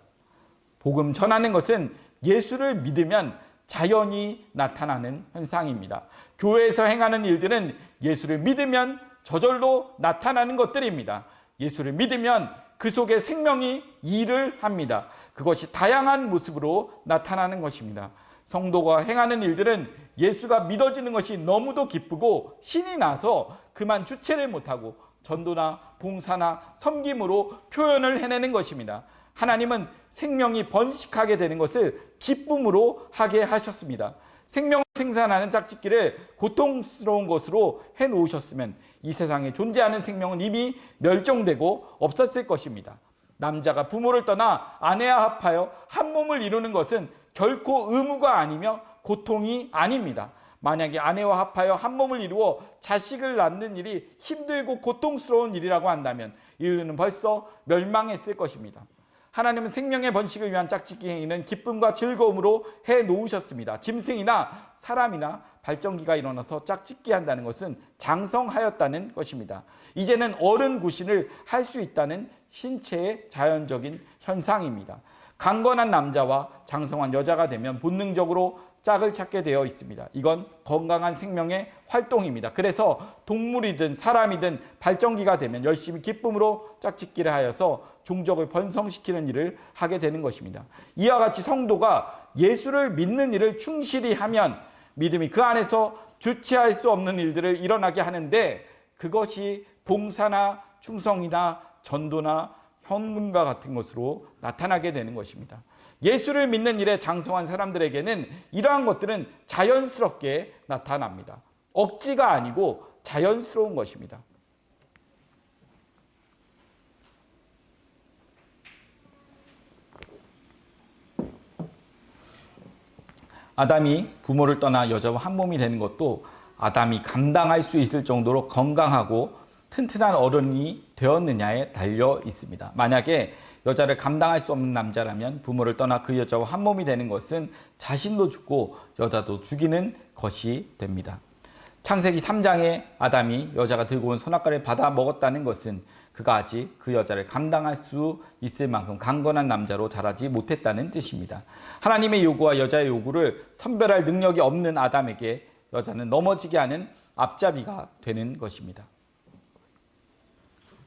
복음 전하는 것은 예수를 믿으면 자연히 나타나는 현상입니다. 교회에서 행하는 일들은 예수를 믿으면 저절로 나타나는 것들입니다. 예수를 믿으면 그 속에 생명이 일을 합니다. 그것이 다양한 모습으로 나타나는 것입니다. 성도가 행하는 일들은 예수가 믿어지는 것이 너무도 기쁘고 신이 나서 그만 주체를 못하고 전도나 봉사나 섬김으로 표현을 해내는 것입니다. 하나님은 생명이 번식하게 되는 것을 기쁨으로 하게 하셨습니다. 생명을 생산하는 짝짓기를 고통스러운 것으로 해놓으셨으면 이 세상에 존재하는 생명은 이미 멸종되고 없었을 것입니다. 남자가 부모를 떠나 아내와 합하여 한 몸을 이루는 것은 결코 의무가 아니며 고통이 아닙니다. 만약에 아내와 합하여 한 몸을 이루어 자식을 낳는 일이 힘들고 고통스러운 일이라고 한다면 인류는 벌써 멸망했을 것입니다. 하나님은 생명의 번식을 위한 짝짓기 행위는 기쁨과 즐거움으로 해놓으셨습니다. 짐승이나 사람이나 발정기가 일어나서 짝짓기 한다는 것은 장성하였다는 것입니다. 이제는 어른 구신을 할 수 있다는 신체의 자연적인 현상입니다. 강건한 남자와 장성한 여자가 되면 본능적으로 짝을 찾게 되어 있습니다. 이건 건강한 생명의 활동입니다. 그래서 동물이든 사람이든 발정기가 되면 열심히 기쁨으로 짝짓기를 하여서 종족을 번성시키는 일을 하게 되는 것입니다. 이와 같이 성도가 예수를 믿는 일을 충실히 하면 믿음이 그 안에서 주체할 수 없는 일들을 일어나게 하는데 그것이 봉사나 충성이나 전도나 현문과 같은 것으로 나타나게 되는 것입니다. 예수를 믿는 일에 장성한 사람들에게는 이러한 것들은 자연스럽게 나타납니다. 억지가 아니고 자연스러운 것입니다. 아담이 부모를 떠나 여자와 한 몸이 되는 것도 아담이 감당할 수 있을 정도로 건강하고 튼튼한 어른이 되었느냐에 달려 있습니다. 만약에 여자를 감당할 수 없는 남자라면 부모를 떠나 그 여자와 한 몸이 되는 것은 자신도 죽고 여자도 죽이는 것이 됩니다. 창세기 3장에 아담이 여자가 들고 온 선악과를 받아 먹었다는 것은 그가 아직 그 여자를 감당할 수 있을 만큼 강건한 남자로 자라지 못했다는 뜻입니다. 하나님의 요구와 여자의 요구를 선별할 능력이 없는 아담에게 여자는 넘어지게 하는 앞잡이가 되는 것입니다.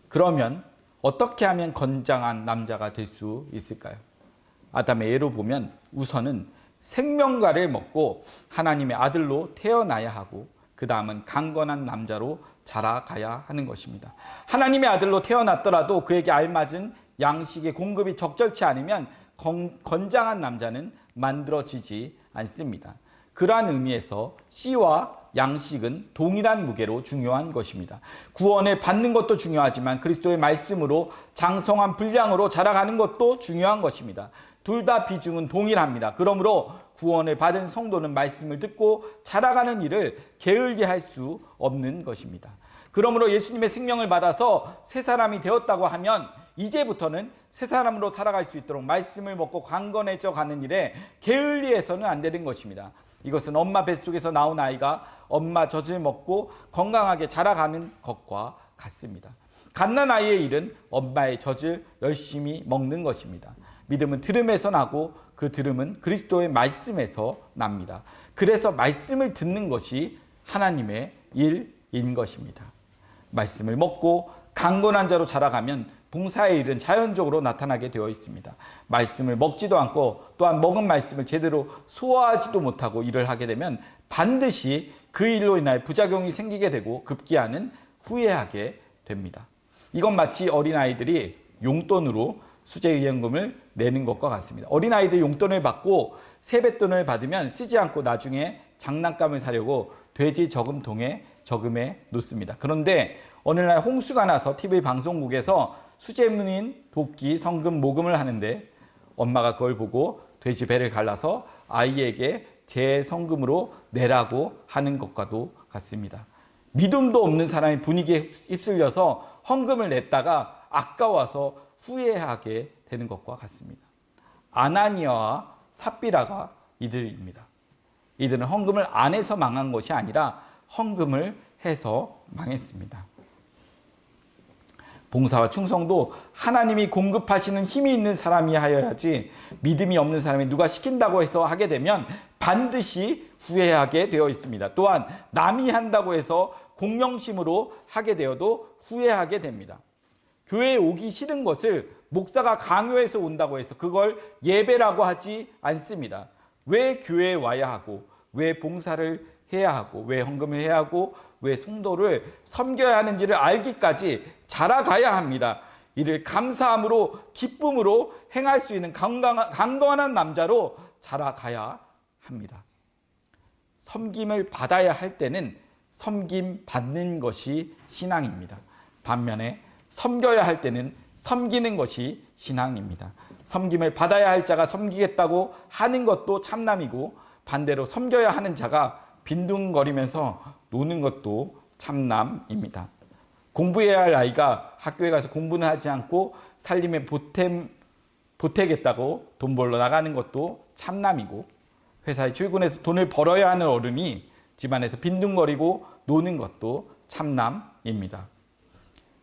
그러면 어떻게 하면 건장한 남자가 될 수 있을까요? 아담의 예로 보면 우선은 생명과를 먹고 하나님의 아들로 태어나야 하고 그 다음은 강건한 남자로 자라가야 하는 것입니다. 하나님의 아들로 태어났더라도 그에게 알맞은 양식의 공급이 적절치 않으면 건장한 남자는 만들어지지 않습니다. 그러한 의미에서 씨와 양식은 동일한 무게로 중요한 것입니다. 구원을 받는 것도 중요하지만 그리스도의 말씀으로 장성한 분량으로 자라가는 것도 중요한 것입니다. 둘 다 비중은 동일합니다. 그러므로 구원을 받은 성도는 말씀을 듣고 자라가는 일을 게을리 할 수 없는 것입니다. 그러므로 예수님의 생명을 받아서 새 사람이 되었다고 하면 이제부터는 새 사람으로 살아갈 수 있도록 말씀을 먹고 강건해져 가는 일에 게을리해서는 안 되는 것입니다. 이것은 엄마 뱃속에서 나온 아이가 엄마 젖을 먹고 건강하게 자라가는 것과 같습니다. 갓난아이의 일은 엄마의 젖을 열심히 먹는 것입니다. 믿음은 들음에서 나고 그 들음은 그리스도의 말씀에서 납니다. 그래서 말씀을 듣는 것이 하나님의 일인 것입니다. 말씀을 먹고 강건한 자로 자라가면 봉사의 일은 자연적으로 나타나게 되어 있습니다. 말씀을 먹지도 않고 또한 먹은 말씀을 제대로 소화하지도 못하고 일을 하게 되면 반드시 그 일로 인하여 부작용이 생기게 되고 급기야는 후회하게 됩니다. 이건 마치 어린아이들이 용돈으로 수재의연금을 내는 것과 같습니다. 어린아이들 용돈을 받고 세뱃돈을 받으면 쓰지 않고 나중에 장난감을 사려고 돼지 저금통에 저금해 놓습니다. 그런데 어느 날 홍수가 나서 TV 방송국에서 수재문인 돕기 성금 모금을 하는데 엄마가 그걸 보고 돼지 배를 갈라서 아이에게 재성금으로 내라고 하는 것과도 같습니다. 믿음도 없는 사람이 분위기에 휩쓸려서 헌금을 냈다가 아까워서 후회하게 되는 것과 같습니다. 아나니아와 삽비라가 이들입니다. 이들은 헌금을 안 해서 망한 것이 아니라 헌금을 해서 망했습니다. 봉사와 충성도 하나님이 공급하시는 힘이 있는 사람이 하여야지 믿음이 없는 사람이 누가 시킨다고 해서 하게 되면 반드시 후회하게 되어 있습니다. 또한 남이 한다고 해서 공명심으로 하게 되어도 후회하게 됩니다. 교회에 오기 싫은 것을 목사가 강요해서 온다고 해서 그걸 예배라고 하지 않습니다. 왜 교회에 와야 하고 왜 봉사를 해야 하고 왜 헌금을 해야 하고 왜 성도를 섬겨야 하는지를 알기까지 자라가야 합니다. 이를 감사함으로 기쁨으로 행할 수 있는 강건한 남자로 자라가야 합니다. 섬김을 받아야 할 때는 섬김 받는 것이 신앙입니다. 반면에 섬겨야 할 때는 섬기는 것이 신앙입니다. 섬김을 받아야 할 자가 섬기겠다고 하는 것도 참남이고 반대로 섬겨야 하는 자가 빈둥거리면서 노는 것도 참남입니다. 공부해야 할 아이가 학교에 가서 공부는 하지 않고 살림에 보태겠다고 돈 벌러 나가는 것도 참남이고 회사에 출근해서 돈을 벌어야 하는 어른이 집안에서 빈둥거리고 노는 것도 참남입니다.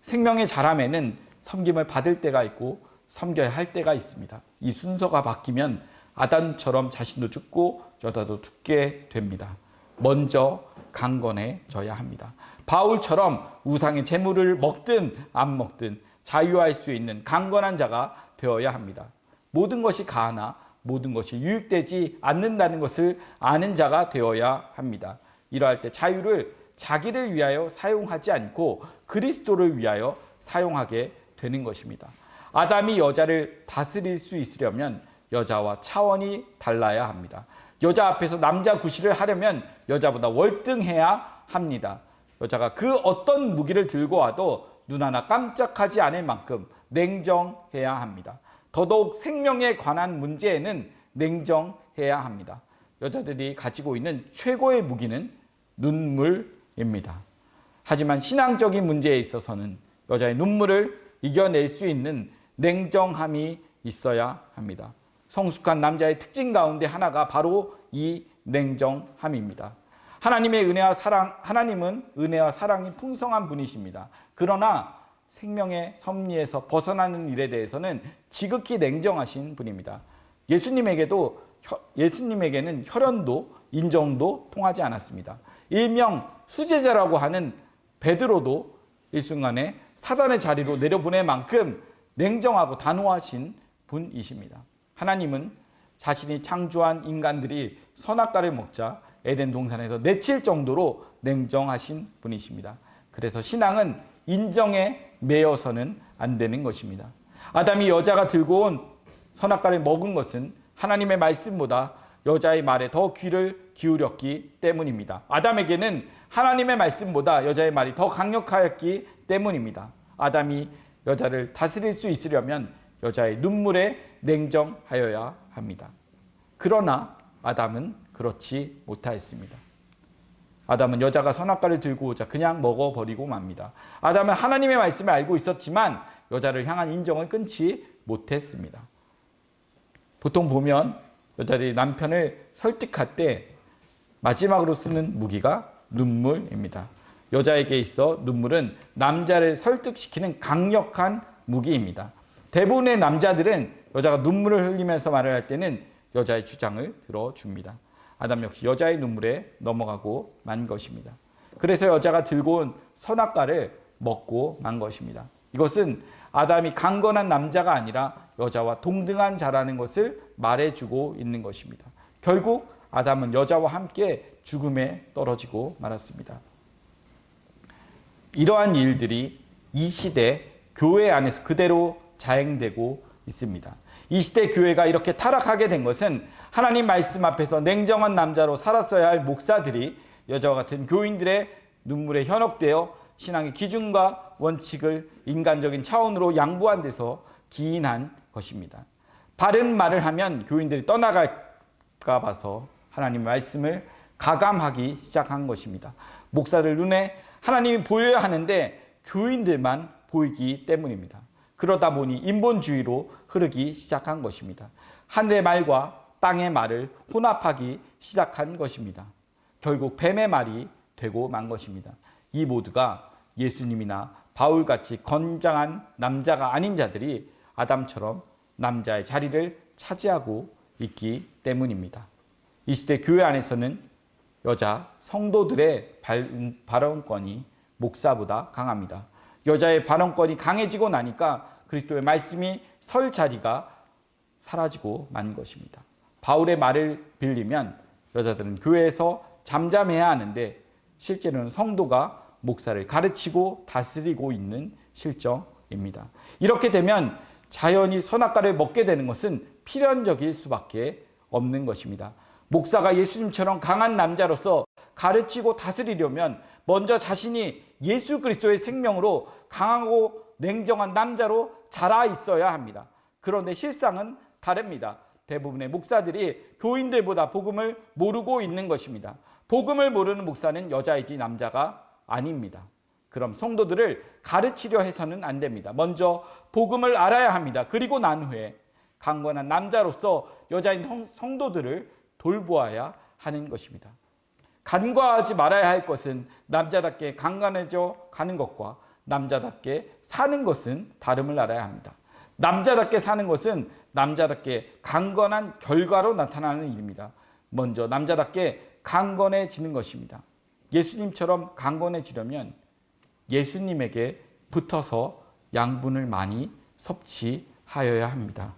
생명의 자람에는 섬김을 받을 때가 있고 섬겨야 할 때가 있습니다. 이 순서가 바뀌면 아담처럼 자신도 죽고 여자도 죽게 됩니다. 먼저 강건해져야 합니다. 바울처럼 우상의 재물을 먹든 안 먹든 자유할 수 있는 강건한 자가 되어야 합니다. 모든 것이 가하나 모든 것이 유익되지 않는다는 것을 아는 자가 되어야 합니다. 이러할 때 자유를 자기를 위하여 사용하지 않고 그리스도를 위하여 사용하게 되는 것입니다. 아담이 여자를 다스릴 수 있으려면 여자와 차원이 달라야 합니다. 여자 앞에서 남자 구실을 하려면 여자보다 월등해야 합니다. 여자가 그 어떤 무기를 들고 와도 눈 하나 깜짝하지 않을 만큼 냉정해야 합니다. 더더욱 생명에 관한 문제에는 냉정해야 합니다. 여자들이 가지고 있는 최고의 무기는 눈물입니다. 하지만 신앙적인 문제에 있어서는 여자의 눈물을 이겨낼 수 있는 냉정함이 있어야 합니다. 성숙한 남자의 특징 가운데 하나가 바로 이 냉정함입니다. 하나님은 은혜와 사랑이 풍성한 분이십니다. 그러나 생명의 섭리에서 벗어나는 일에 대해서는 지극히 냉정하신 분입니다. 예수님에게는 혈연도 인정도 통하지 않았습니다. 일명 수제자라고 하는 베드로도 일순간에 사단의 자리로 내려보낼 만큼 냉정하고 단호하신 분이십니다. 하나님은 자신이 창조한 인간들이 선악과를 먹자 에덴 동산에서 내칠 정도로 냉정하신 분이십니다. 그래서 신앙은 인정에 매여서는 안 되는 것입니다. 아담이 여자가 들고 온 선악과를 먹은 것은 하나님의 말씀보다 여자의 말에 더 귀를 기울였기 때문입니다. 아담에게는 하나님의 말씀보다 여자의 말이 더 강력하였기 때문입니다. 아담이 여자를 다스릴 수 있으려면 여자의 눈물에 냉정하여야 합니다. 그러나 아담은 그렇지 못하였습니다. 아담은 여자가 선악과를 들고 오자 그냥 먹어버리고 맙니다. 아담은 하나님의 말씀을 알고 있었지만 여자를 향한 인정을 끊지 못했습니다. 보통 보면 여자들이 남편을 설득할 때 마지막으로 쓰는 무기가 눈물입니다. 여자에게 있어 눈물은 남자를 설득시키는 강력한 무기입니다. 대부분의 남자들은 여자가 눈물을 흘리면서 말을 할 때는 여자의 주장을 들어줍니다. 아담 역시 여자의 눈물에 넘어가고 만 것입니다. 그래서 여자가 들고 온 선악과를 먹고 만 것입니다. 이것은 아담이 강건한 남자가 아니라 여자와 동등한 자라는 것을 말해주고 있는 것입니다. 결국 아담은 여자와 함께 죽음에 떨어지고 말았습니다. 이러한 일들이 이 시대 교회 안에서 그대로 자행되고 있습니다. 이 시대 교회가 이렇게 타락하게 된 것은 하나님 말씀 앞에서 냉정한 남자로 살았어야 할 목사들이 여자와 같은 교인들의 눈물에 현혹되어 신앙의 기준과 원칙을 인간적인 차원으로 양보한 데서 기인한 것입니다. 바른 말을 하면 교인들이 떠나갈까 봐서 하나님의 말씀을 가감하기 시작한 것입니다. 목사들 눈에 하나님이 보여야 하는데 교인들만 보이기 때문입니다. 그러다 보니 인본주의로 흐르기 시작한 것입니다. 하늘의 말과 땅의 말을 혼합하기 시작한 것입니다. 결국 뱀의 말이 되고 만 것입니다. 이 모두가 예수님이나 바울같이 건장한 남자가 아닌 자들이 아담처럼 남자의 자리를 차지하고 있기 때문입니다. 이 시대 교회 안에서는 여자 성도들의 발언권이 목사보다 강합니다. 여자의 발언권이 강해지고 나니까 그리스도의 말씀이 설 자리가 사라지고 만 것입니다. 바울의 말을 빌리면 여자들은 교회에서 잠잠해야 하는데 실제로는 성도가 목사를 가르치고 다스리고 있는 실정입니다. 이렇게 되면 자연히 선악과를 먹게 되는 것은 필연적일 수밖에 없는 것입니다. 목사가 예수님처럼 강한 남자로서 가르치고 다스리려면 먼저 자신이 예수 그리스도의 생명으로 강하고 냉정한 남자로 자라 있어야 합니다. 그런데 실상은 다릅니다. 대부분의 목사들이 교인들보다 복음을 모르고 있는 것입니다. 복음을 모르는 목사는 여자이지 남자가 아닙니다. 그럼 성도들을 가르치려 해서는 안 됩니다. 먼저 복음을 알아야 합니다. 그리고 난 후에 강건한 남자로서 여자인 성도들을 돌보아야 하는 것입니다. 간과하지 말아야 할 것은 남자답게 강건해져 가는 것과 남자답게 사는 것은 다름을 알아야 합니다. 남자답게 사는 것은 남자답게 강건한 결과로 나타나는 일입니다. 먼저 남자답게 강건해지는 것입니다. 예수님처럼 강건해지려면 예수님에게 붙어서 양분을 많이 섭취하여야 합니다.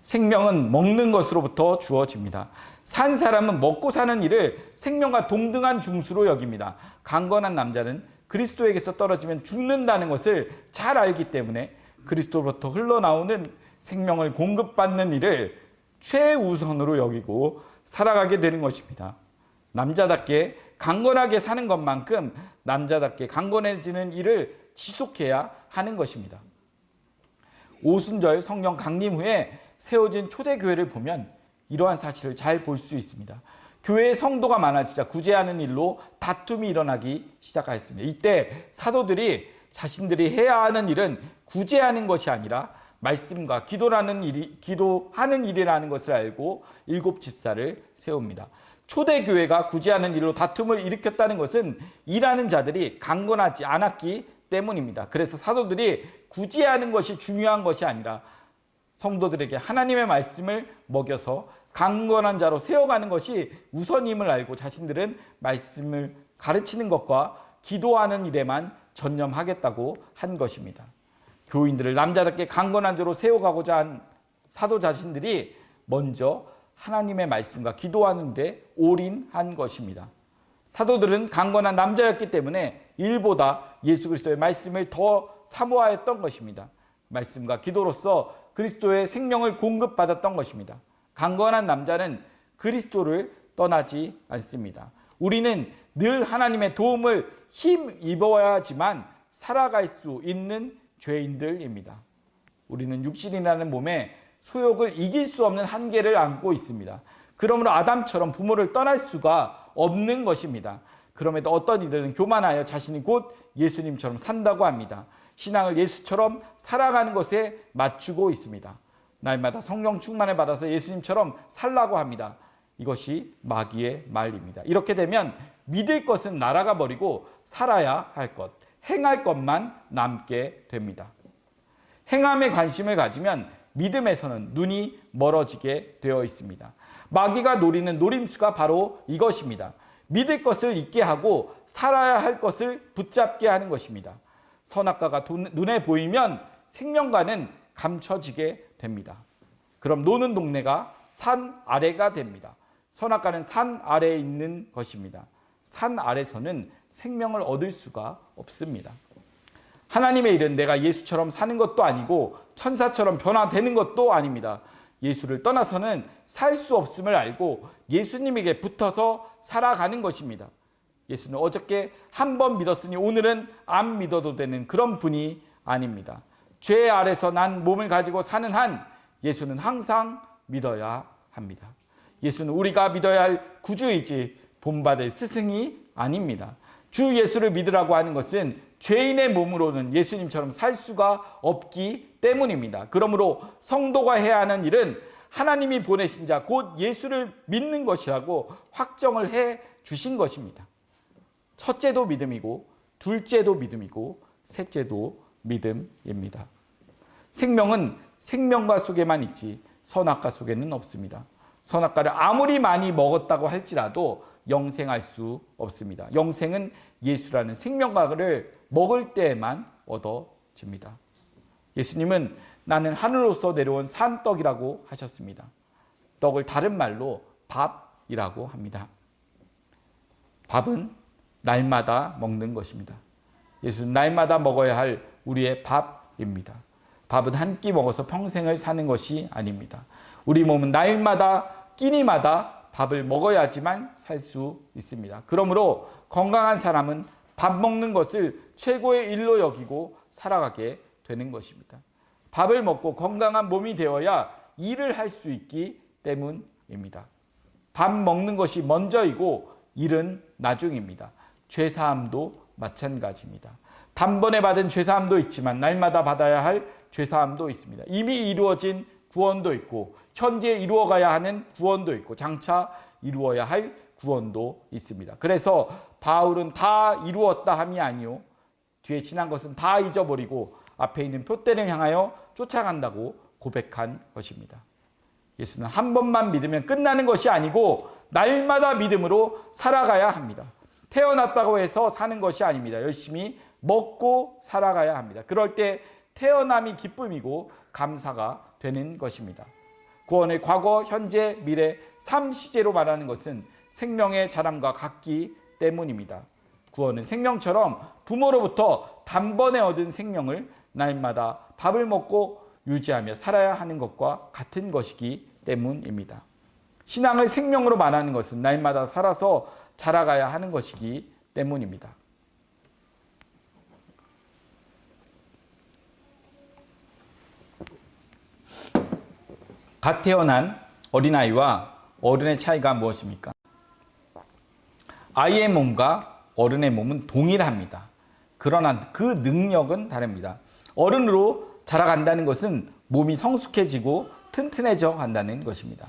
생명은 먹는 것으로부터 주어집니다. 산 사람은 먹고 사는 일을 생명과 동등한 중수로 여깁니다. 강건한 남자는 그리스도에게서 떨어지면 죽는다는 것을 잘 알기 때문에 그리스도로부터 흘러나오는 생명을 공급받는 일을 최우선으로 여기고 살아가게 되는 것입니다. 남자답게 강건하게 사는 것만큼 남자답게 강건해지는 일을 지속해야 하는 것입니다. 오순절 성령 강림 후에 세워진 초대교회를 보면 이러한 사실을 잘 볼 수 있습니다. 교회의 성도가 많아지자 구제하는 일로 다툼이 일어나기 시작하였습니다. 이때 사도들이 자신들이 해야 하는 일은 구제하는 것이 아니라 말씀과 기도하는 일이라는 것을 알고 7 집사를 세웁니다. 초대교회가 구제하는 일로 다툼을 일으켰다는 것은 일하는 자들이 강건하지 않았기 때문입니다. 그래서 사도들이 구제하는 것이 중요한 것이 아니라 성도들에게 하나님의 말씀을 먹여서 강건한 자로 세워가는 것이 우선임을 알고 자신들은 말씀을 가르치는 것과 기도하는 일에만 전념하겠다고 한 것입니다. 교인들을 남자답게 강건한 자로 세워가고자 한 사도 자신들이 먼저 하나님의 말씀과 기도하는 데 올인한 것입니다. 사도들은 강건한 남자였기 때문에 일보다 예수 그리스도의 말씀을 더 사모하였던 것입니다. 말씀과 기도로서 그리스도의 생명을 공급받았던 것입니다. 강건한 남자는 그리스도를 떠나지 않습니다. 우리는 늘 하나님의 도움을 힘입어야지만 살아갈 수 있는 죄인들입니다. 우리는 육신이라는 몸에 소욕을 이길 수 없는 한계를 안고 있습니다. 그러므로 아담처럼 부모를 떠날 수가 없는 것입니다. 그럼에도 어떤 이들은 교만하여 자신이 곧 예수님처럼 산다고 합니다. 신앙을 예수처럼 살아가는 것에 맞추고 있습니다. 날마다 성령 충만을 받아서 예수님처럼 살라고 합니다. 이것이 마귀의 말입니다. 이렇게 되면 믿을 것은 날아가 버리고 살아야 할 것, 행할 것만 남게 됩니다. 행함에 관심을 가지면 믿음에서는 눈이 멀어지게 되어 있습니다. 마귀가 노리는 노림수가 바로 이것입니다. 믿을 것을 잊게 하고 살아야 할 것을 붙잡게 하는 것입니다. 선악과가 눈에 보이면 생명과는 감춰지게 됩니다. 그럼 노는 동네가 산 아래가 됩니다. 선악과는 산 아래에 있는 것입니다. 산 아래서는 생명을 얻을 수가 없습니다. 하나님의 일은 내가 예수처럼 사는 것도 아니고 천사처럼 변화되는 것도 아닙니다. 예수를 떠나서는 살 수 없음을 알고 예수님에게 붙어서 살아가는 것입니다. 예수는 어저께 한 번 믿었으니 오늘은 안 믿어도 되는 그런 분이 아닙니다. 죄 아래서 난 몸을 가지고 사는 한 예수는 항상 믿어야 합니다. 예수는 우리가 믿어야 할 구주이지 본받을 스승이 아닙니다. 주 예수를 믿으라고 하는 것은 죄인의 몸으로는 예수님처럼 살 수가 없기 때문입니다. 그러므로 성도가 해야 하는 일은 하나님이 보내신 자 곧 예수를 믿는 것이라고 확정을 해 주신 것입니다. 첫째도 믿음이고 둘째도 믿음이고 셋째도 믿음입니다. 생명은 생명과 속에만 있지 선악과 속에는 없습니다. 선악과를 아무리 많이 먹었다고 할지라도 영생할 수 없습니다. 영생은 예수라는 생명과를 먹을 때에만 얻어집니다. 예수님은 나는 하늘로서 내려온 산떡이라고 하셨습니다. 떡을 다른 말로 밥이라고 합니다. 밥은 날마다 먹는 것입니다. 예수는 날마다 먹어야 할 우리의 밥입니다. 밥은 한 끼 먹어서 평생을 사는 것이 아닙니다. 우리 몸은 날마다 끼니마다 밥을 먹어야지만 살 수 있습니다. 그러므로 건강한 사람은 밥 먹는 것을 최고의 일로 여기고 살아가게 되는 것입니다. 밥을 먹고 건강한 몸이 되어야 일을 할 수 있기 때문입니다. 밥 먹는 것이 먼저이고 일은 나중입니다. 죄사함도 마찬가지입니다. 단번에 받은 죄사함도 있지만 날마다 받아야 할 죄사함도 있습니다. 이미 이루어진 구원도 있고 현재 이루어가야 하는 구원도 있고 장차 이루어야 할 구원도 있습니다. 그래서 바울은 다 이루었다 함이 아니요 뒤에 지난 것은 다 잊어버리고 앞에 있는 표대를 향하여 쫓아간다고 고백한 것입니다. 예수는 한 번만 믿으면 끝나는 것이 아니고 날마다 믿음으로 살아가야 합니다. 태어났다고 해서 사는 것이 아닙니다. 열심히 먹고 살아가야 합니다. 그럴 때 태어남이 기쁨이고 감사가 되는 것입니다. 구원의 과거, 현재, 미래 3시제로 말하는 것은 생명의 자람과 같기 때문입니다. 구원은 생명처럼 부모로부터 단번에 얻은 생명을 날마다 밥을 먹고 유지하며 살아야 하는 것과 같은 것이기 때문입니다. 신앙을 생명으로 말하는 것은 날마다 살아서 자라가야 하는 것이기 때문입니다. 갓 태어난 어린아이와 어른의 차이가 무엇입니까? 아이의 몸과 어른의 몸은 동일합니다. 그러나 그 능력은 다릅니다. 어른으로 자라간다는 것은 몸이 성숙해지고 튼튼해져 간다는 것입니다.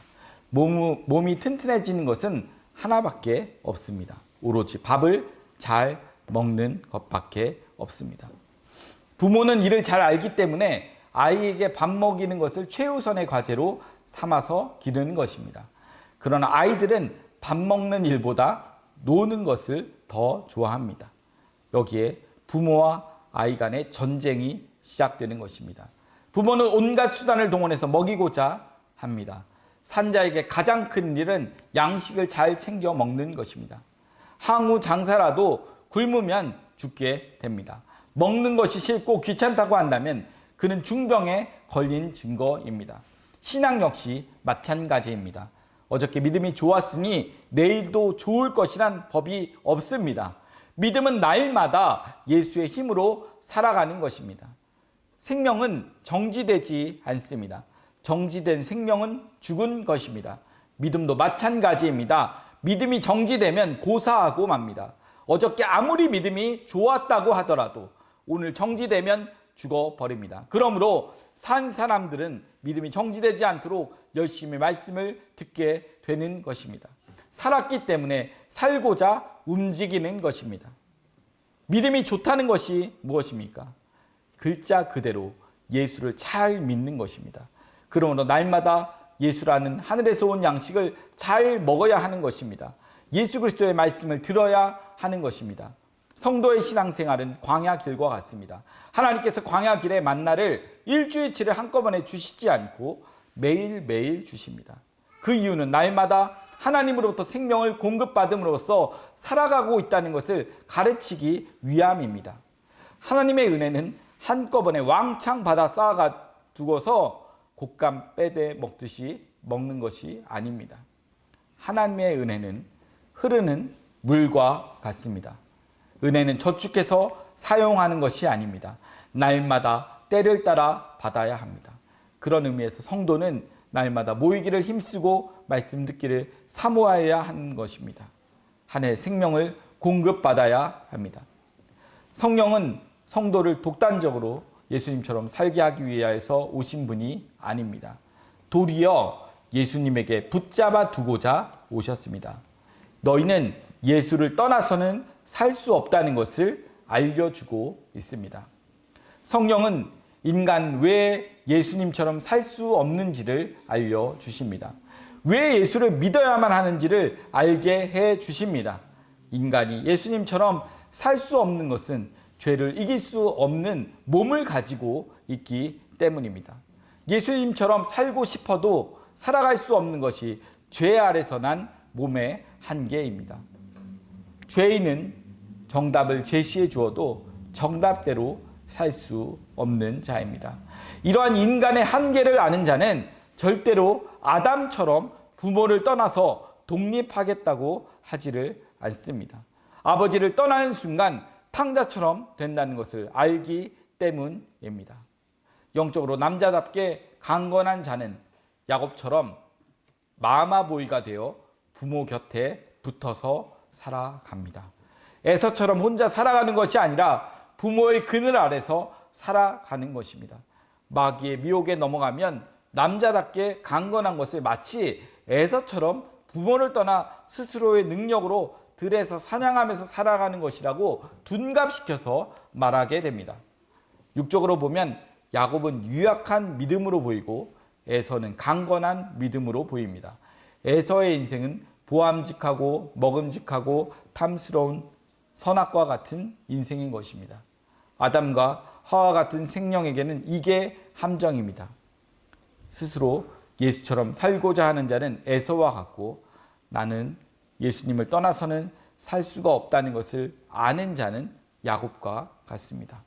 몸이 튼튼해지는 것은 하나밖에 없습니다. 오로지 밥을 잘 먹는 것밖에 없습니다. 부모는 이를 잘 알기 때문에 아이에게 밥 먹이는 것을 최우선의 과제로 삼아서 기르는 것입니다. 그러나 아이들은 밥 먹는 일보다 노는 것을 더 좋아합니다. 여기에 부모와 아이 간의 전쟁이 시작되는 것입니다. 부모는 온갖 수단을 동원해서 먹이고자 합니다. 산자에게 가장 큰 일은 양식을 잘 챙겨 먹는 것입니다. 항우 장사라도 굶으면 죽게 됩니다. 먹는 것이 싫고 귀찮다고 한다면 그는 중병에 걸린 증거입니다. 신앙 역시 마찬가지입니다. 어저께 믿음이 좋았으니 내일도 좋을 것이란 법이 없습니다. 믿음은 날마다 예수의 힘으로 살아가는 것입니다. 생명은 정지되지 않습니다. 정지된 생명은 죽은 것입니다. 믿음도 마찬가지입니다. 믿음이 정지되면 고사하고 맙니다. 어저께 아무리 믿음이 좋았다고 하더라도 오늘 정지되면 죽어버립니다. 그러므로 산 사람들은 믿음이 정지되지 않도록 열심히 말씀을 듣게 되는 것입니다. 살았기 때문에 살고자 움직이는 것입니다. 믿음이 좋다는 것이 무엇입니까? 글자 그대로 예수를 잘 믿는 것입니다. 그러므로 날마다 예수라는 하늘에서 온 양식을 잘 먹어야 하는 것입니다. 예수 그리스도의 말씀을 들어야 하는 것입니다. 성도의 신앙생활은 광야 길과 같습니다. 하나님께서 광야 길의 만나를 일주일치를 한꺼번에 주시지 않고 매일매일 주십니다. 그 이유는 날마다 하나님으로부터 생명을 공급받음으로써 살아가고 있다는 것을 가르치기 위함입니다. 하나님의 은혜는 한꺼번에 왕창 받아 쌓아 두고서 곶감 빼대 먹듯이 먹는 것이 아닙니다. 하나님의 은혜는 흐르는 물과 같습니다. 은혜는 저축해서 사용하는 것이 아닙니다. 날마다 때를 따라 받아야 합니다. 그런 의미에서 성도는 날마다 모이기를 힘쓰고 말씀 듣기를 사모해야 하는 것입니다. 한 해 생명을 공급받아야 합니다. 성령은 성도를 독단적으로 예수님처럼 살게 하기 위하여서 오신 분이 아닙니다. 도리어 예수님에게 붙잡아 두고자 오셨습니다. 너희는 예수를 떠나서는 살 수 없다는 것을 알려주고 있습니다. 성령은 인간 왜 예수님처럼 살 수 없는지를 알려주십니다. 왜 예수를 믿어야만 하는지를 알게 해주십니다. 인간이 예수님처럼 살 수 없는 것은 죄를 이길 수 없는 몸을 가지고 있기 때문입니다. 예수님처럼 살고 싶어도 살아갈 수 없는 것이 죄 아래서 난 몸의 한계입니다. 죄인은 정답을 제시해 주어도 정답대로 살 수 없는 자입니다. 이러한 인간의 한계를 아는 자는 절대로 아담처럼 부모를 떠나서 독립하겠다고 하지를 않습니다. 아버지를 떠나는 순간 탕자처럼 된다는 것을 알기 때문입니다. 영적으로 남자답게 강건한 자는 야곱처럼 마마보이가 되어 부모 곁에 붙어서 살아갑니다. 에서처럼 혼자 살아가는 것이 아니라 부모의 그늘 아래서 살아가는 것입니다. 마귀의 미혹에 넘어가면 남자답게 강건한 것을 마치 에서처럼 부모를 떠나 스스로의 능력으로 들에서 사냥하면서 살아가는 것이라고 둔갑시켜서 말하게 됩니다. 육적으로 보면 야곱은 유약한 믿음으로 보이고 에서는 강건한 믿음으로 보입니다. 에서의 인생은 보암직하고 먹음직하고 탐스러운 선악과 같은 인생인 것입니다. 아담과 하와 같은 생명에게는 이게 함정입니다. 스스로 예수처럼 살고자 하는 자는 에서와 같고 나는 예수님을 떠나서는 살 수가 없다는 것을 아는 자는 야곱과 같습니다.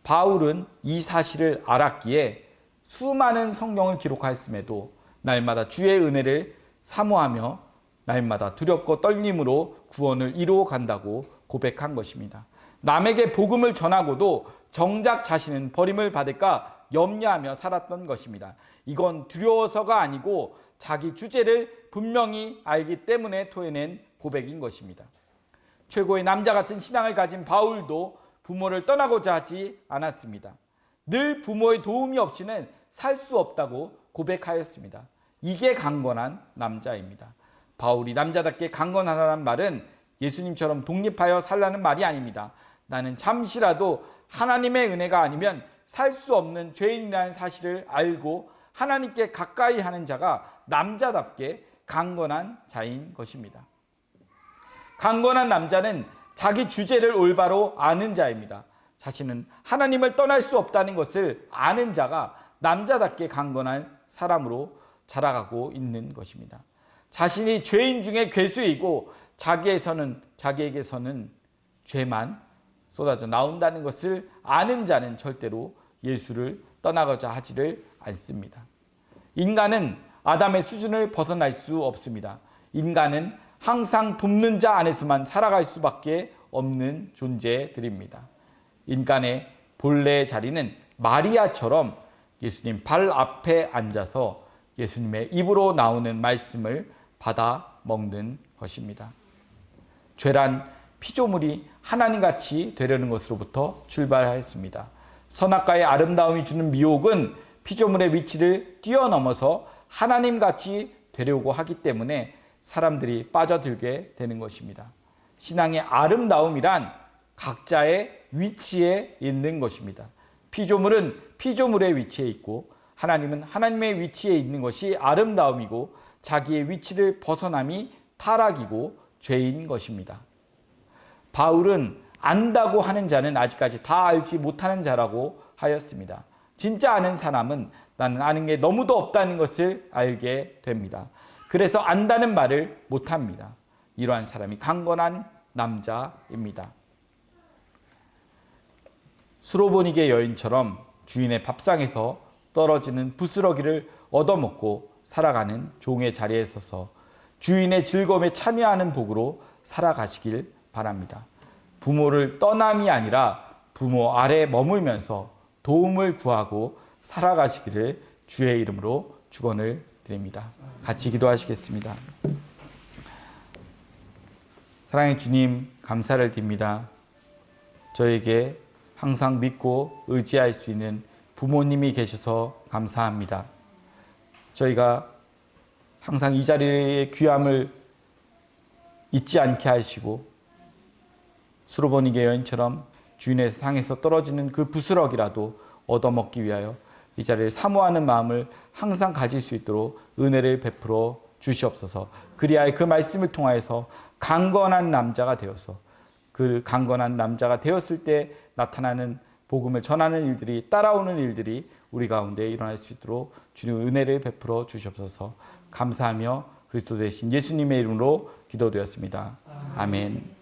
바울은 이 사실을 알았기에 수많은 성경을 기록하였음에도 날마다 주의 은혜를 사모하며 날마다 두렵고 떨림으로 구원을 이루어 간다고 고백한 것입니다. 남에게 복음을 전하고도 정작 자신은 버림을 받을까 염려하며 살았던 것입니다. 이건 두려워서가 아니고 자기 주제를 분명히 알기 때문에 토해낸 고백인 것입니다. 최고의 남자 같은 신앙을 가진 바울도 부모를 떠나고자 하지 않았습니다. 늘 부모의 도움이 없이는 살 수 없다고 고백하였습니다. 이게 강건한 남자입니다. 바울이 남자답게 강건하라는 말은 예수님처럼 독립하여 살라는 말이 아닙니다. 나는 잠시라도 하나님의 은혜가 아니면 살 수 없는 죄인이라는 사실을 알고 하나님께 가까이 하는 자가 남자답게 강건한 자인 것입니다. 강건한 남자는 자기 주제를 올바로 아는 자입니다. 자신은 하나님을 떠날 수 없다는 것을 아는 자가 남자답게 강건한 사람으로 자라가고 있는 것입니다. 자신이 죄인 중에 괴수이고 자기에게서는 죄만 쏟아져 나온다는 것을 아는 자는 절대로 예수를 떠나고자 하지를 않습니다. 인간은 아담의 수준을 벗어날 수 없습니다. 인간은 항상 돕는 자 안에서만 살아갈 수밖에 없는 존재들입니다. 인간의 본래의 자리는 마리아처럼 예수님 발 앞에 앉아서 예수님의 입으로 나오는 말씀을 받아 먹는 것입니다. 죄란 피조물이 하나님같이 되려는 것으로부터 출발하였습니다. 선악과의 아름다움이 주는 미혹은 피조물의 위치를 뛰어넘어서 하나님같이 되려고 하기 때문에 사람들이 빠져들게 되는 것입니다. 신앙의 아름다움이란 각자의 위치에 있는 것입니다. 피조물은 피조물의 위치에 있고 하나님은 하나님의 위치에 있는 것이 아름다움이고 자기의 위치를 벗어남이 타락이고 죄인 것입니다. 바울은 안다고 하는 자는 아직까지 다 알지 못하는 자라고 하였습니다. 진짜 아는 사람은 나는 아는 게 너무도 없다는 것을 알게 됩니다. 그래서 안다는 말을 못합니다. 이러한 사람이 강건한 남자입니다. 수로보니게 여인처럼 주인의 밥상에서 떨어지는 부스러기를 얻어먹고 살아가는 종의 자리에 서서 주인의 즐거움에 참여하는 복으로 살아가시길 바랍니다. 부모를 떠남이 아니라 부모 아래 머물면서 도움을 구하고 살아가시기를 주의 이름으로 축원을 드립니다. 같이 기도하시겠습니다. 사랑의 주님, 감사를 드립니다. 저에게 항상 믿고 의지할 수 있는 부모님이 계셔서 감사합니다. 저희가 항상 이 자리의 귀함을 잊지 않게 하시고 수로보니게 여인처럼 주인의 상에서 떨어지는 그 부스럭이라도 얻어먹기 위하여 이 자리를 사모하는 마음을 항상 가질 수 있도록 은혜를 베풀어 주시옵소서. 그리하여 그 말씀을 통하여서 강건한 남자가 되어서 그 강건한 남자가 되었을 때 나타나는 복음을 전하는 일들이, 따라오는 일들이 우리 가운데 일어날 수 있도록 주님 은혜를 베풀어 주시옵소서. 감사하며 그리스도 되신 예수님의 이름으로 기도드렸습니다. 아멘.